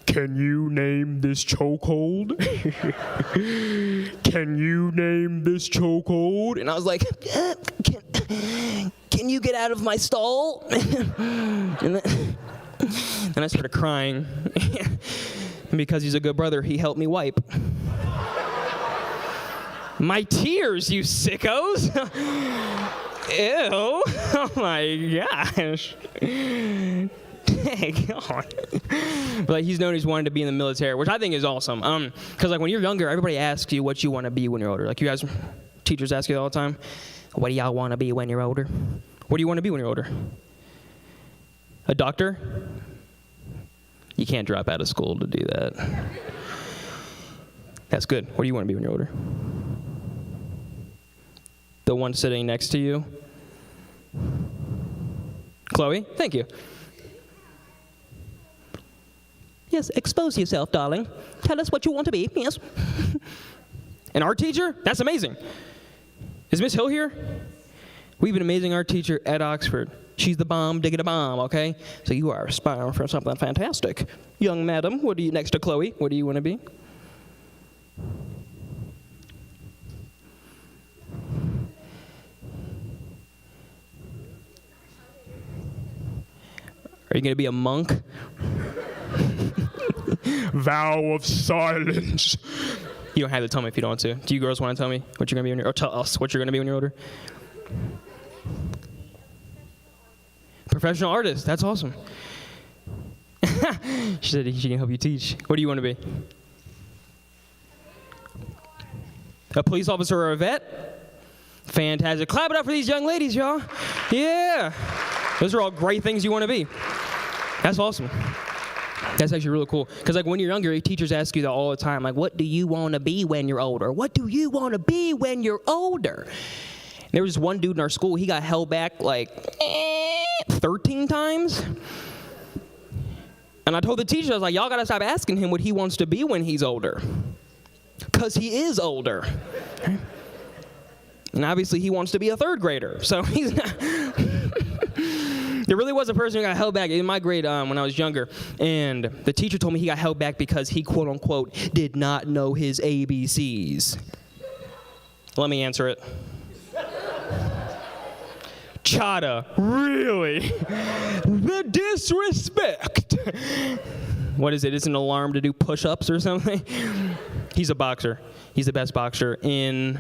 Can you name this chokehold? Can you name this chokehold? And I was like, can you get out of my stall? And then I started crying. And because he's a good brother, he helped me wipe. My tears, you sickos. Ew. Oh my gosh. Dang God. But, like, he's known he's wanted to be in the military, which I think is awesome. Because, like, when you're younger, everybody asks you what you want to be when you're older. Like, you guys, teachers ask you that all the time. What do y'all want to be when you're older? What do you want to be when you're older? A doctor? You can't drop out of school to do that. That's good. What do you want to be when you're older? The one sitting next to you? Chloe? Thank you. Yes, expose yourself, darling. Tell us what you want to be. Yes. An art teacher? That's amazing. Is Miss Hill here? We have an amazing art teacher at Oxford. She's the bomb, digging a bomb, okay? So you are aspiring for something fantastic. Young madam, what do you, next to Chloe, what do you want to be? Are you going to be a monk? Vow of silence. You don't have to tell me if you don't want to. Do you girls want to tell me what you're going to be when you're, or tell us what you're going to be when you're older? Professional artist. That's awesome. She said she can help you teach. What do you want to be? A police officer or a vet? Fantastic. Clap it up for these young ladies, y'all. Yeah. Those are all great things you want to be. That's awesome. That's actually really cool. Because like when you're younger, teachers ask you that all the time. Like, what do you want to be when you're older? What do you want to be when you're older? And there was this one dude in our school, he got held back like 13 times. And I told the teacher, I was like, y'all got to stop asking him what he wants to be when he's older. Because he is older. And obviously he wants to be a third grader. So he's not. There really was a person who got held back in my grade when I was younger. And the teacher told me he got held back because he, quote unquote, did not know his ABCs. Let me answer it. Chada, really? The disrespect. What is it? It's an alarm to do push-ups or something? He's a boxer. He's the best boxer in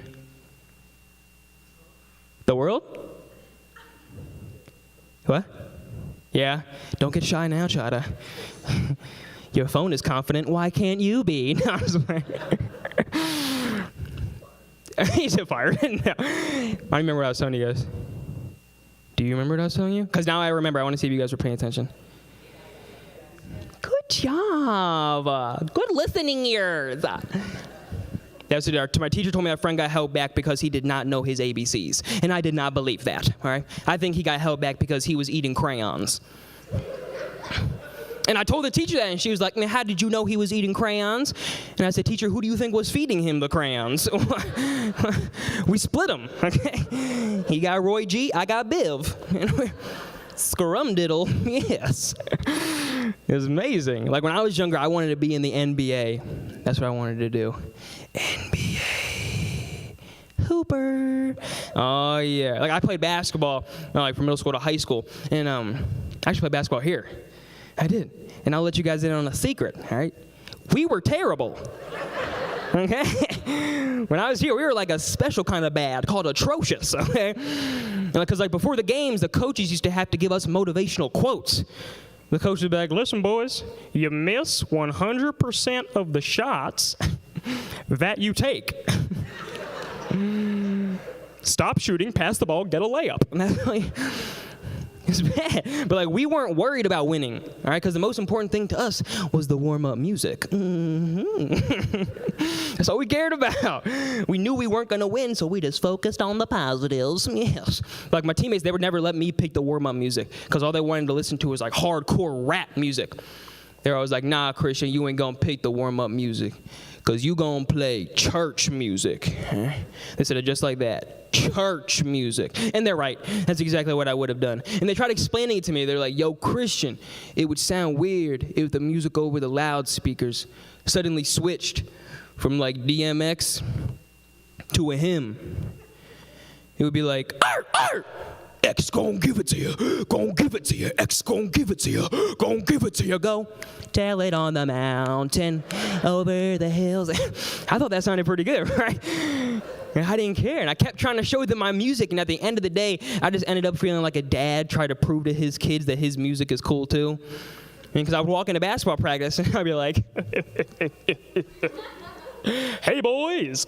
the world? What? Yeah? Don't get shy now, Chada. Your phone is confident. Why can't you be? No, I was like, he's a fired. No. I remember what I was telling you guys. Do you remember what I was telling you? Because now I remember. I want to see if you guys were paying attention. Good job. Good listening ears. That's what my teacher told me. My friend got held back because he did not know his ABCs. And I did not believe that. All right? I think he got held back because he was eating crayons. And I told the teacher that, and she was like, how did you know he was eating crayons? And I said, teacher, who do you think was feeding him the crayons? We split them, okay? He got Roy G, I got Biv. Scrumdiddle, yes. It was amazing. Like when I was younger, I wanted to be in the NBA. That's what I wanted to do. NBA. Hooper. Oh, yeah. Like I played basketball, like from middle school to high school. And I actually played basketball here. I did. And I'll let you guys in on a secret, all right? We were terrible. Okay? When I was here, we were like a special kind of bad called atrocious, okay? Because like before the games, the coaches used to have to give us motivational quotes. The coach would be like, listen, boys, you miss 100% of the shots that you take. Stop shooting, pass the ball, get a layup. And that's like, it's bad. But like we weren't worried about winning, all right? Because the most important thing to us was the warm-up music. Mm-hmm. That's all we cared about. We knew we weren't going to win, so we just focused on the positives. Yes. Like my teammates, they would never let me pick the warm-up music because all they wanted to listen to was like hardcore rap music. They're always like, nah, Christian, you ain't going to pick the warm-up music because you going to play church music. They said it just like that. Church music. And they're right. That's exactly what I would have done. And they tried explaining it to me. They're like, yo, Christian, it would sound weird if the music over the loudspeakers suddenly switched from like DMX to a hymn. It would be like, arr, arr. X gon' give it to you, gon' give it to you, X gon' give it to you, gon' give it to you, go tell it on the mountain, over the hills. I thought that sounded pretty good, right? And I didn't care, and I kept trying to show them my music, and at the end of the day, I just ended up feeling like a dad trying to prove to his kids that his music is cool too. Because I would walk into basketball practice, and I'd be like, hey boys,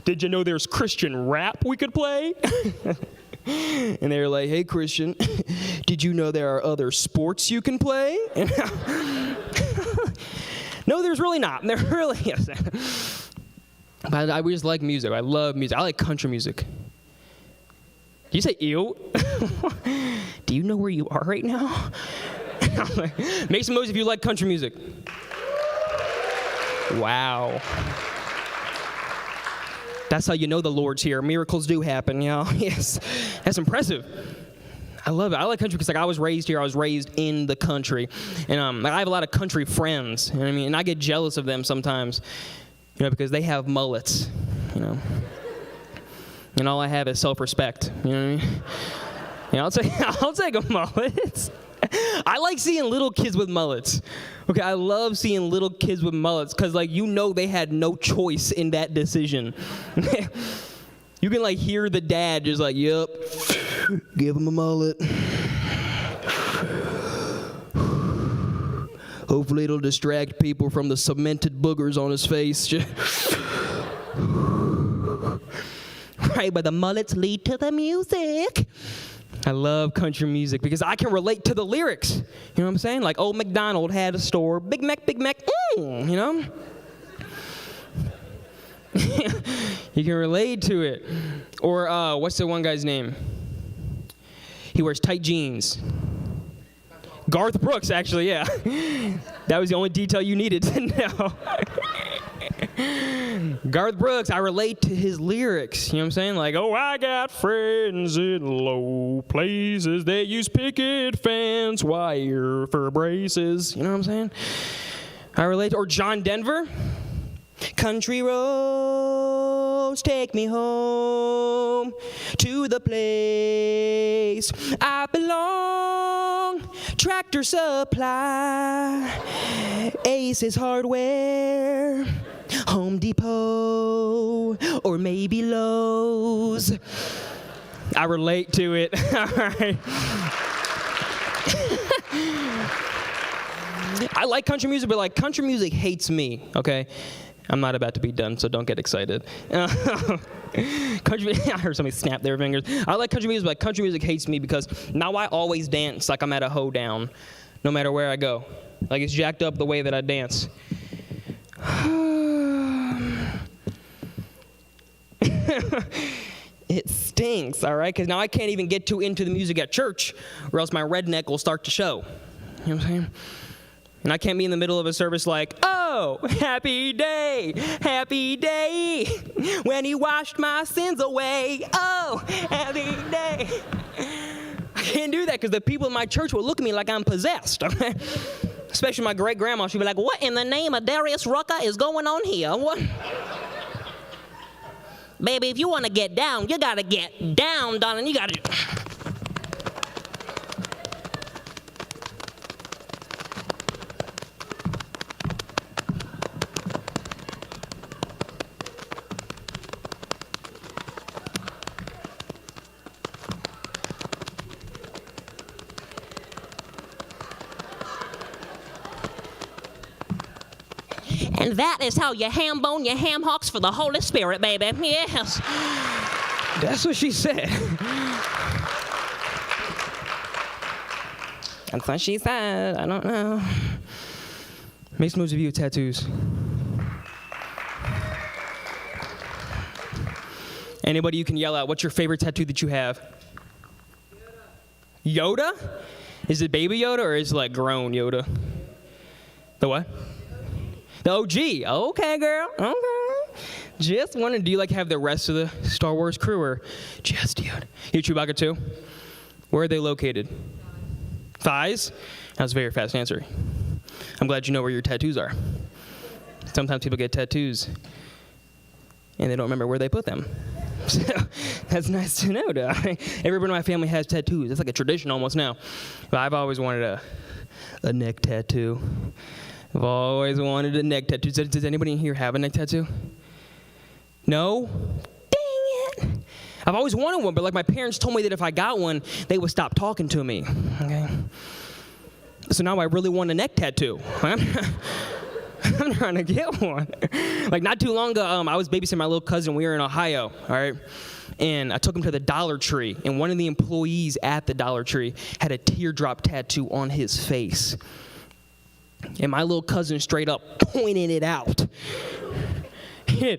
did you know there's Christian rap we could play? And they were like, hey, Christian, did you know there are other sports you can play? No, there's really not. There really isn't. But I just like music. I love music. I like country music. Did you say ew? Do you know where you are right now? Make some noise if you like country music. Wow. That's how you know the Lord's here. Miracles do happen, you know? Yes. That's impressive. I love it. I like country because like I was raised here. I was raised in the country. And I have a lot of country friends. You know what I mean? And I get jealous of them sometimes, you know, because they have mullets, you know. And all I have is self-respect. You know what I mean? You know, I'll take a mullet. I like seeing little kids with mullets. Okay, I love seeing little kids with mullets because, like, you know they had no choice in that decision. You can, like, hear the dad just like, yep, give him a mullet. Hopefully it'll distract people from the cemented boogers on his face. Right, but the mullets lead to the music. I love country music because I can relate to the lyrics. You know what I'm saying? Like, old MacDonald had a store, Big Mac, you know? You can relate to it. Or what's the one guy's name? He wears tight jeans. Garth Brooks, actually, yeah. That was the only detail you needed to know. Garth Brooks, I relate to his lyrics. You know what I'm saying? Like, oh, I got friends in low places. They use picket fence wire for braces. You know what I'm saying? I relate. Or John Denver. Country roads take me home to the place I belong. Tractor Supply, Aces Hardware, Home Depot, or maybe Lowe's. I relate to it. All right. I like country music, but like country music hates me, okay? I'm not about to be done, so don't get excited. Country, I heard somebody snap their fingers. I like country music, but like country music hates me because now I always dance like I'm at a hoedown, no matter where I go. Like it's jacked up the way that I dance. It stinks, all right? Because now I can't even get too into the music at church, or else my redneck will start to show. You know what I'm saying? And I can't be in the middle of a service like, oh, happy day, when he washed my sins away. Oh, happy day. I can't do that because the people in my church will look at me like I'm possessed. Okay? Especially my great-grandma. She'll be like, what in the name of Darius Rucker is going on here? What? Baby, if you want to get down, you got to get down, darling. You got to... And that is how you ham bone your ham hocks for the Holy Spirit, baby. Yes. That's what she said. That's what she said. I don't know. Make some moves of you with tattoos. Anybody you can yell out, what's your favorite tattoo that you have? Yoda? Is it baby Yoda or is it like grown Yoda? The what? The OG. Okay, girl. Okay. Just wondering, do you like have the rest of the Star Wars crew or just you? You Chewbacca too? Where are they located? Thighs? That was a very fast answer. I'm glad you know where your tattoos are. Sometimes people get tattoos and they don't remember where they put them. So that's nice to know, though. Everybody in my family has tattoos. It's like a tradition almost now. But I've always wanted a neck tattoo. I've always wanted a neck tattoo. Does anybody in here have a neck tattoo? No? Dang it. I've always wanted one, but like my parents told me that if I got one, they would stop talking to me. Okay. So now I really want a neck tattoo. I'm trying to get one. Like not too long ago, I was babysitting my little cousin. We were in Ohio, all right? And I took him to the Dollar Tree, and one of the employees at the Dollar Tree had a teardrop tattoo on his face. And my little cousin straight up pointed it out. He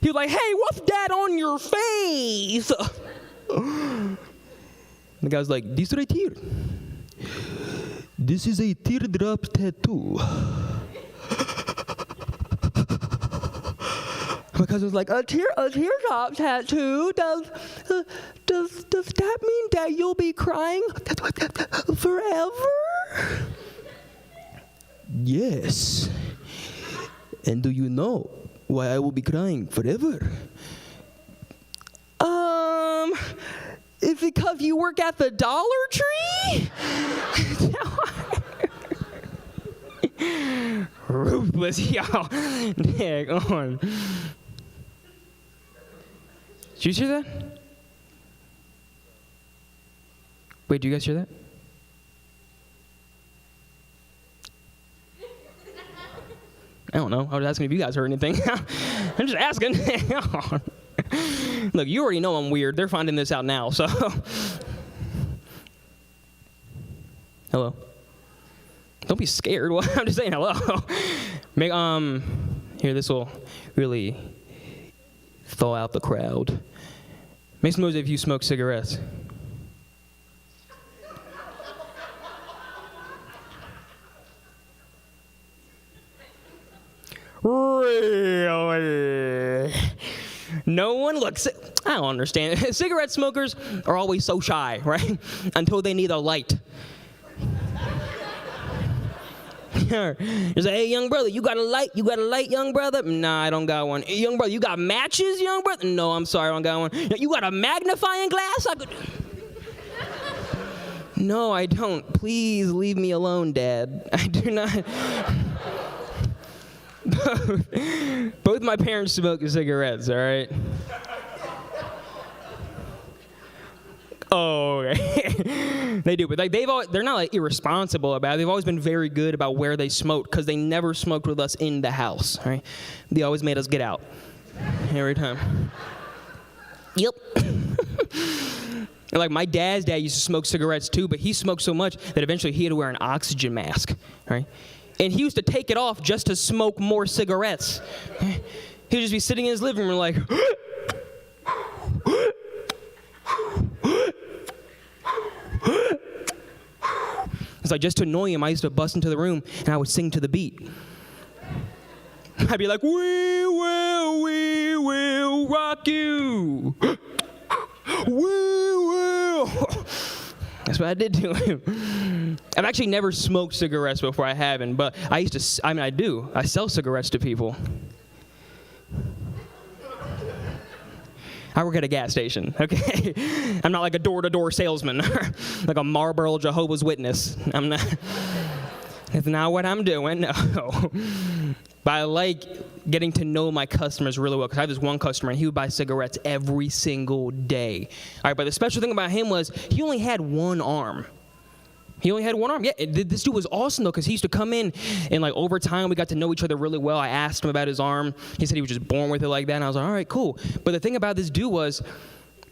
was like, hey, what's that on your face? And the guy was like, this right here. This is a teardrop tattoo. My cousin was like, a teardrop tattoo? Does that mean that you'll be crying forever? Yes. And do you know why I will be crying forever? Is it because you work at the Dollar Tree? Ruthless, y'all. Dag on. Did you hear that? Wait, do you guys hear that? I don't know. I was asking if you guys heard anything. I'm just asking. Look, you already know I'm weird. They're finding this out now, so. Hello. Don't be scared. Well, I'm just saying hello. Here, this will really thaw out the crowd. Make some noise if you smoke cigarettes. Really? No one looks. I don't understand. Cigarette smokers are always so shy, right? Until they need a light. It's like, hey, young brother, you got a light? You got a light, young brother? Nah, I don't got one. Hey, young brother, you got matches, young brother? No, I'm sorry, I don't got one. You got a magnifying glass? No, I don't. Please leave me alone, Dad. I do not. Both my parents smoke cigarettes, all right? Oh, okay. They do, but like they're not like irresponsible about it. They've always been very good about where they smoked because they never smoked with us in the house, right? They always made us get out every time. Yep. And like my dad's dad used to smoke cigarettes too, but he smoked so much that eventually he had to wear an oxygen mask, right? And he used to take it off just to smoke more cigarettes. He'd just be sitting in his living room like, it's like just to annoy him, I used to bust into the room and I would sing to the beat. I'd be like, we will rock you. We will. That's what I did to him. I've actually never smoked cigarettes before. I haven't, but I do. I sell cigarettes to people. I work at a gas station, okay? I'm not like a door-to-door salesman, like a Marlboro Jehovah's Witness. I'm not. That's not what I'm doing, no. But I like getting to know my customers really well, because I have this one customer, and he would buy cigarettes every single day. All right, but the special thing about him was he only had one arm. He only had one arm. Yeah, this dude was awesome, though, because he used to come in, and, like, over time, we got to know each other really well. I asked him about his arm. He said he was just born with it like that, and I was like, all right, cool. But the thing about this dude was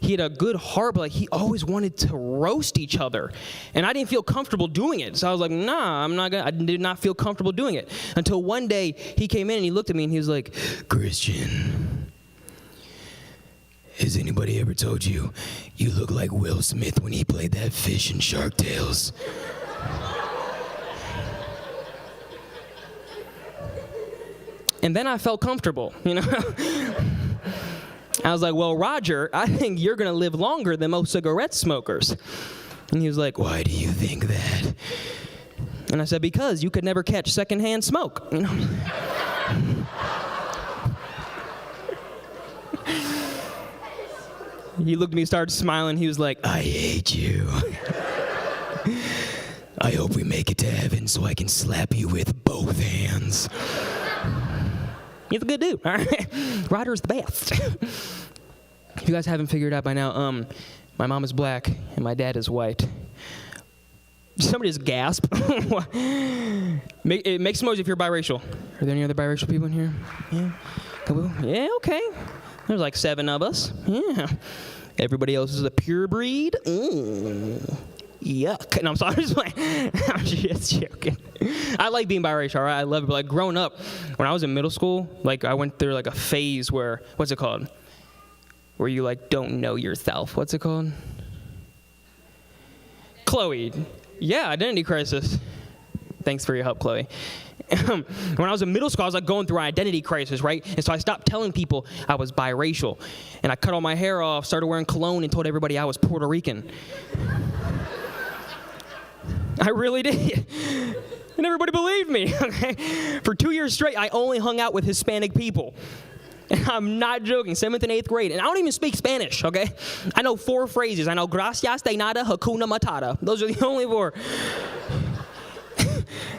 he had a good heart, but, like, he always wanted to roast each other. And I didn't feel comfortable doing it. So I was like, nah, I did not feel comfortable doing it. Until one day, he came in, and he looked at me, and he was like, Christian, has anybody ever told you you look like Will Smith when he played that fish in Shark Tales? And then I felt comfortable, you know? I was like, well, Roger, I think you're going to live longer than most cigarette smokers. And he was like, why do you think that? And I said, because you could never catch secondhand smoke, you know? He looked at me, started smiling. He was like, I hate you. I hope we make it to heaven so I can slap you with both hands. He's a good dude, all right? Roger's the best. If you guys haven't figured out by now, my mom is black and my dad is white. Somebody just gasp. Make some noise if you're biracial. Are there any other biracial people in here? Yeah? Yeah, okay. There's like 7 of us. Yeah. Everybody else is a pure breed. Yuck. No, I'm sorry. I'm just joking. I like being biracial, all right? I love it. But like growing up, when I was in middle school, like I went through like a phase where, what's it called? Where you like don't know yourself. What's it called? Chloe. Yeah, identity crisis. Thanks for your help, Chloe. When I was in middle school, I was like going through an identity crisis, right? And so I stopped telling people I was biracial. And I cut all my hair off, started wearing cologne, and told everybody I was Puerto Rican. I really did. And everybody believed me, okay? For 2 years straight, I only hung out with Hispanic people. And I'm not joking, 7th and 8th grade. And I don't even speak Spanish, okay? I know 4 phrases. I know gracias, de nada, hakuna matata. Those are the only 4.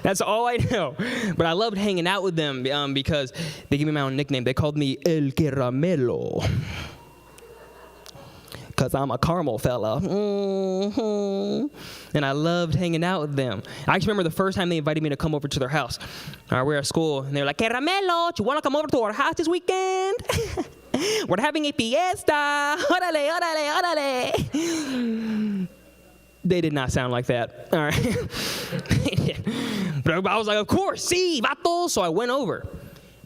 That's all I know. But I loved hanging out with them because they gave me my own nickname. They called me El Caramelo. Because I'm a caramel fella. And I loved hanging out with them. I actually remember the first time they invited me to come over to their house. We're at school, and they were like, Caramelo, do you want to come over to our house this weekend? We're having a fiesta. Órale, órale, órale. They did not sound like that. All right. But I was like, of course, sí, vato. So I went over,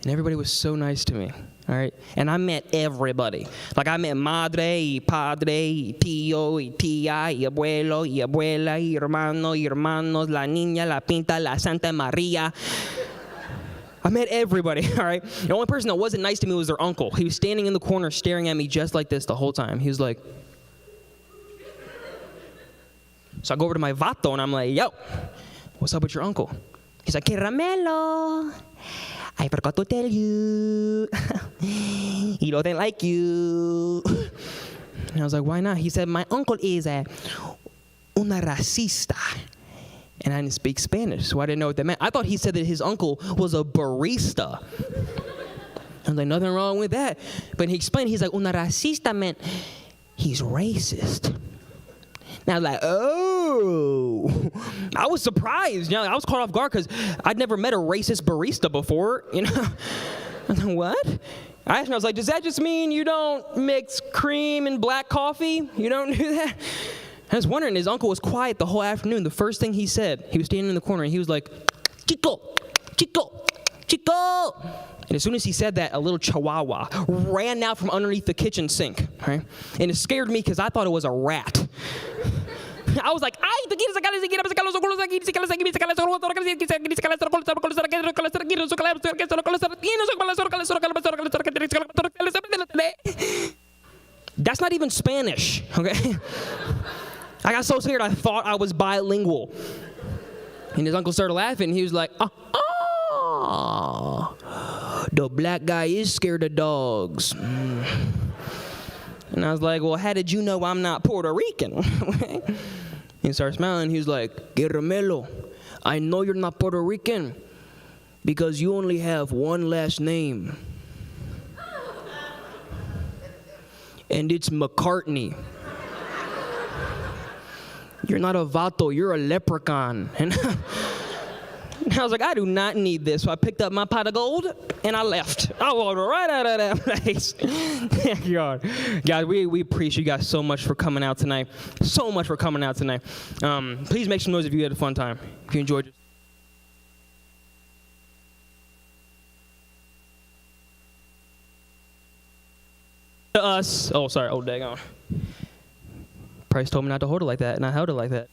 and everybody was so nice to me. All right, and I met everybody. Like I met madre, y padre, y tío, y tía, y abuelo, y abuela, y hermano, y hermanos, la niña, la pinta, la Santa Maria. I met everybody, all right? The only person that wasn't nice to me was their uncle. He was standing in the corner staring at me just like this the whole time. He was like... So I go over to my vato, and I'm like, yo, what's up with your uncle? He's like, Caramelo, I forgot to tell you. He doesn't like you. And I was like, why not? He said, my uncle is una racista. And I didn't speak Spanish, so I didn't know what that meant. I thought he said that his uncle was a barista. I was like, nothing wrong with that. But he explained, he's like, una racista meant he's racist. And I was like, oh. I was surprised. You know, I was caught off guard because I'd never met a racist barista before. You know, I was like, what? I asked him, I was like, does that just mean you don't mix cream and black coffee? You don't do that? I was wondering, his uncle was quiet the whole afternoon. The first thing he said, he was standing in the corner, and he was like, Chico, Chico, Chico. And as soon as he said that, a little chihuahua ran out from underneath the kitchen sink, right? And it scared me because I thought it was a rat. I was like, ay, te quieres sacar los ojos aquí, that's not even Spanish, okay? I got so scared I thought I was bilingual. And his uncle started laughing, and he was like, the black guy is scared of dogs. And I was like, well, how did you know I'm not Puerto Rican? He started smiling. He was like, Caramelo, I know you're not Puerto Rican because you only have one last name. And it's McCartney. You're not a vato, you're a leprechaun. And I was like, I do not need this. So I picked up my pot of gold, and I left. I walked right out of that place. Thank God. Guys, we appreciate you guys so much for coming out tonight. So much for coming out tonight. Please make some noise if you had a fun time. If you enjoyed it. To us. Oh, sorry. Oh, daggone. Price told me not to hold it like that, and I held it like that.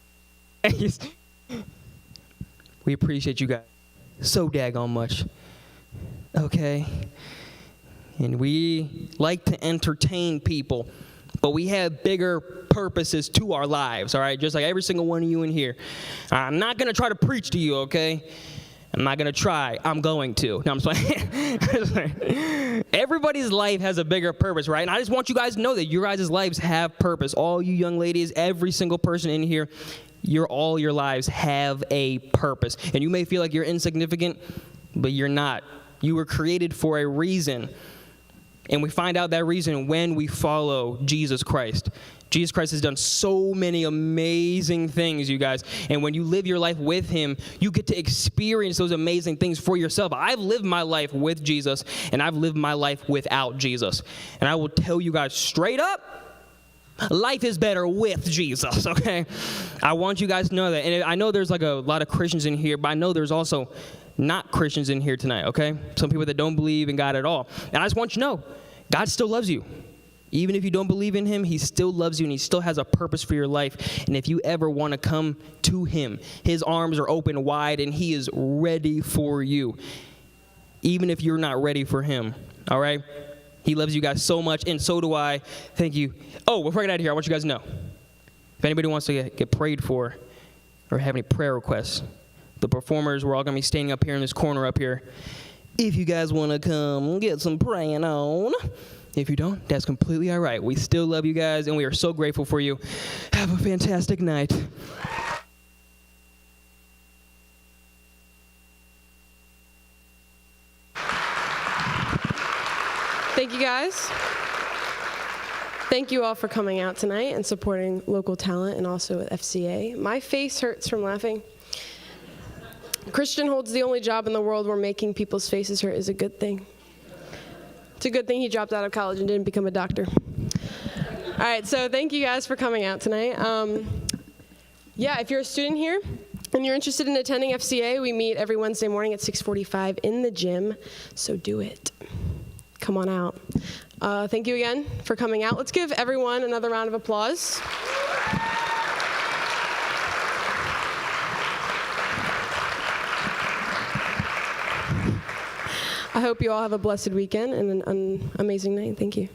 We appreciate you guys so daggone much. Okay? And we like to entertain people, but we have bigger purposes to our lives, all right? Just like every single one of you in here. I'm not going to try to preach to you, okay? I'm not going to try. I'm going to. No, I'm just playing. Everybody's life has a bigger purpose, right? And I just want you guys to know that your guys' lives have purpose. All you young ladies, every single person in here, all your lives have a purpose. And you may feel like you're insignificant, but you're not. You were created for a reason. And we find out that reason when we follow Jesus Christ. Jesus Christ has done so many amazing things, you guys. And when you live your life with him, you get to experience those amazing things for yourself. I've lived my life with Jesus, and I've lived my life without Jesus. And I will tell you guys straight up, life is better with Jesus, okay? I want you guys to know that. And I know there's like a lot of Christians in here, but I know there's also not Christians in here tonight, okay? Some people that don't believe in God at all. And I just want you to know, God still loves you. Even if you don't believe in him, he still loves you, and he still has a purpose for your life. And if you ever want to come to him, his arms are open wide, and he is ready for you, even if you're not ready for him, all right? He loves you guys so much, and so do I. Thank you. Oh, before I get out of here, I want you guys to know, if anybody wants to get prayed for or have any prayer requests, the performers, we're all going to be standing up here in this corner up here. if you guys want to come get some praying on. If you don't, that's completely all right. We still love you guys, and we are so grateful for you. Have a fantastic night. Thank you, guys. Thank you all for coming out tonight and supporting local talent and also with FCA. My face hurts from laughing. Christian holds the only job in the world where making people's faces hurt is a good thing. It's a good thing he dropped out of college and didn't become a doctor. All right, so thank you guys for coming out tonight. Yeah, if you're a student here and you're interested in attending FCA, we meet every Wednesday morning at 6:45 in the gym, so do it. Come on out. Thank you again for coming out. Let's give everyone another round of applause. I hope you all have a blessed weekend and an amazing night. Thank you.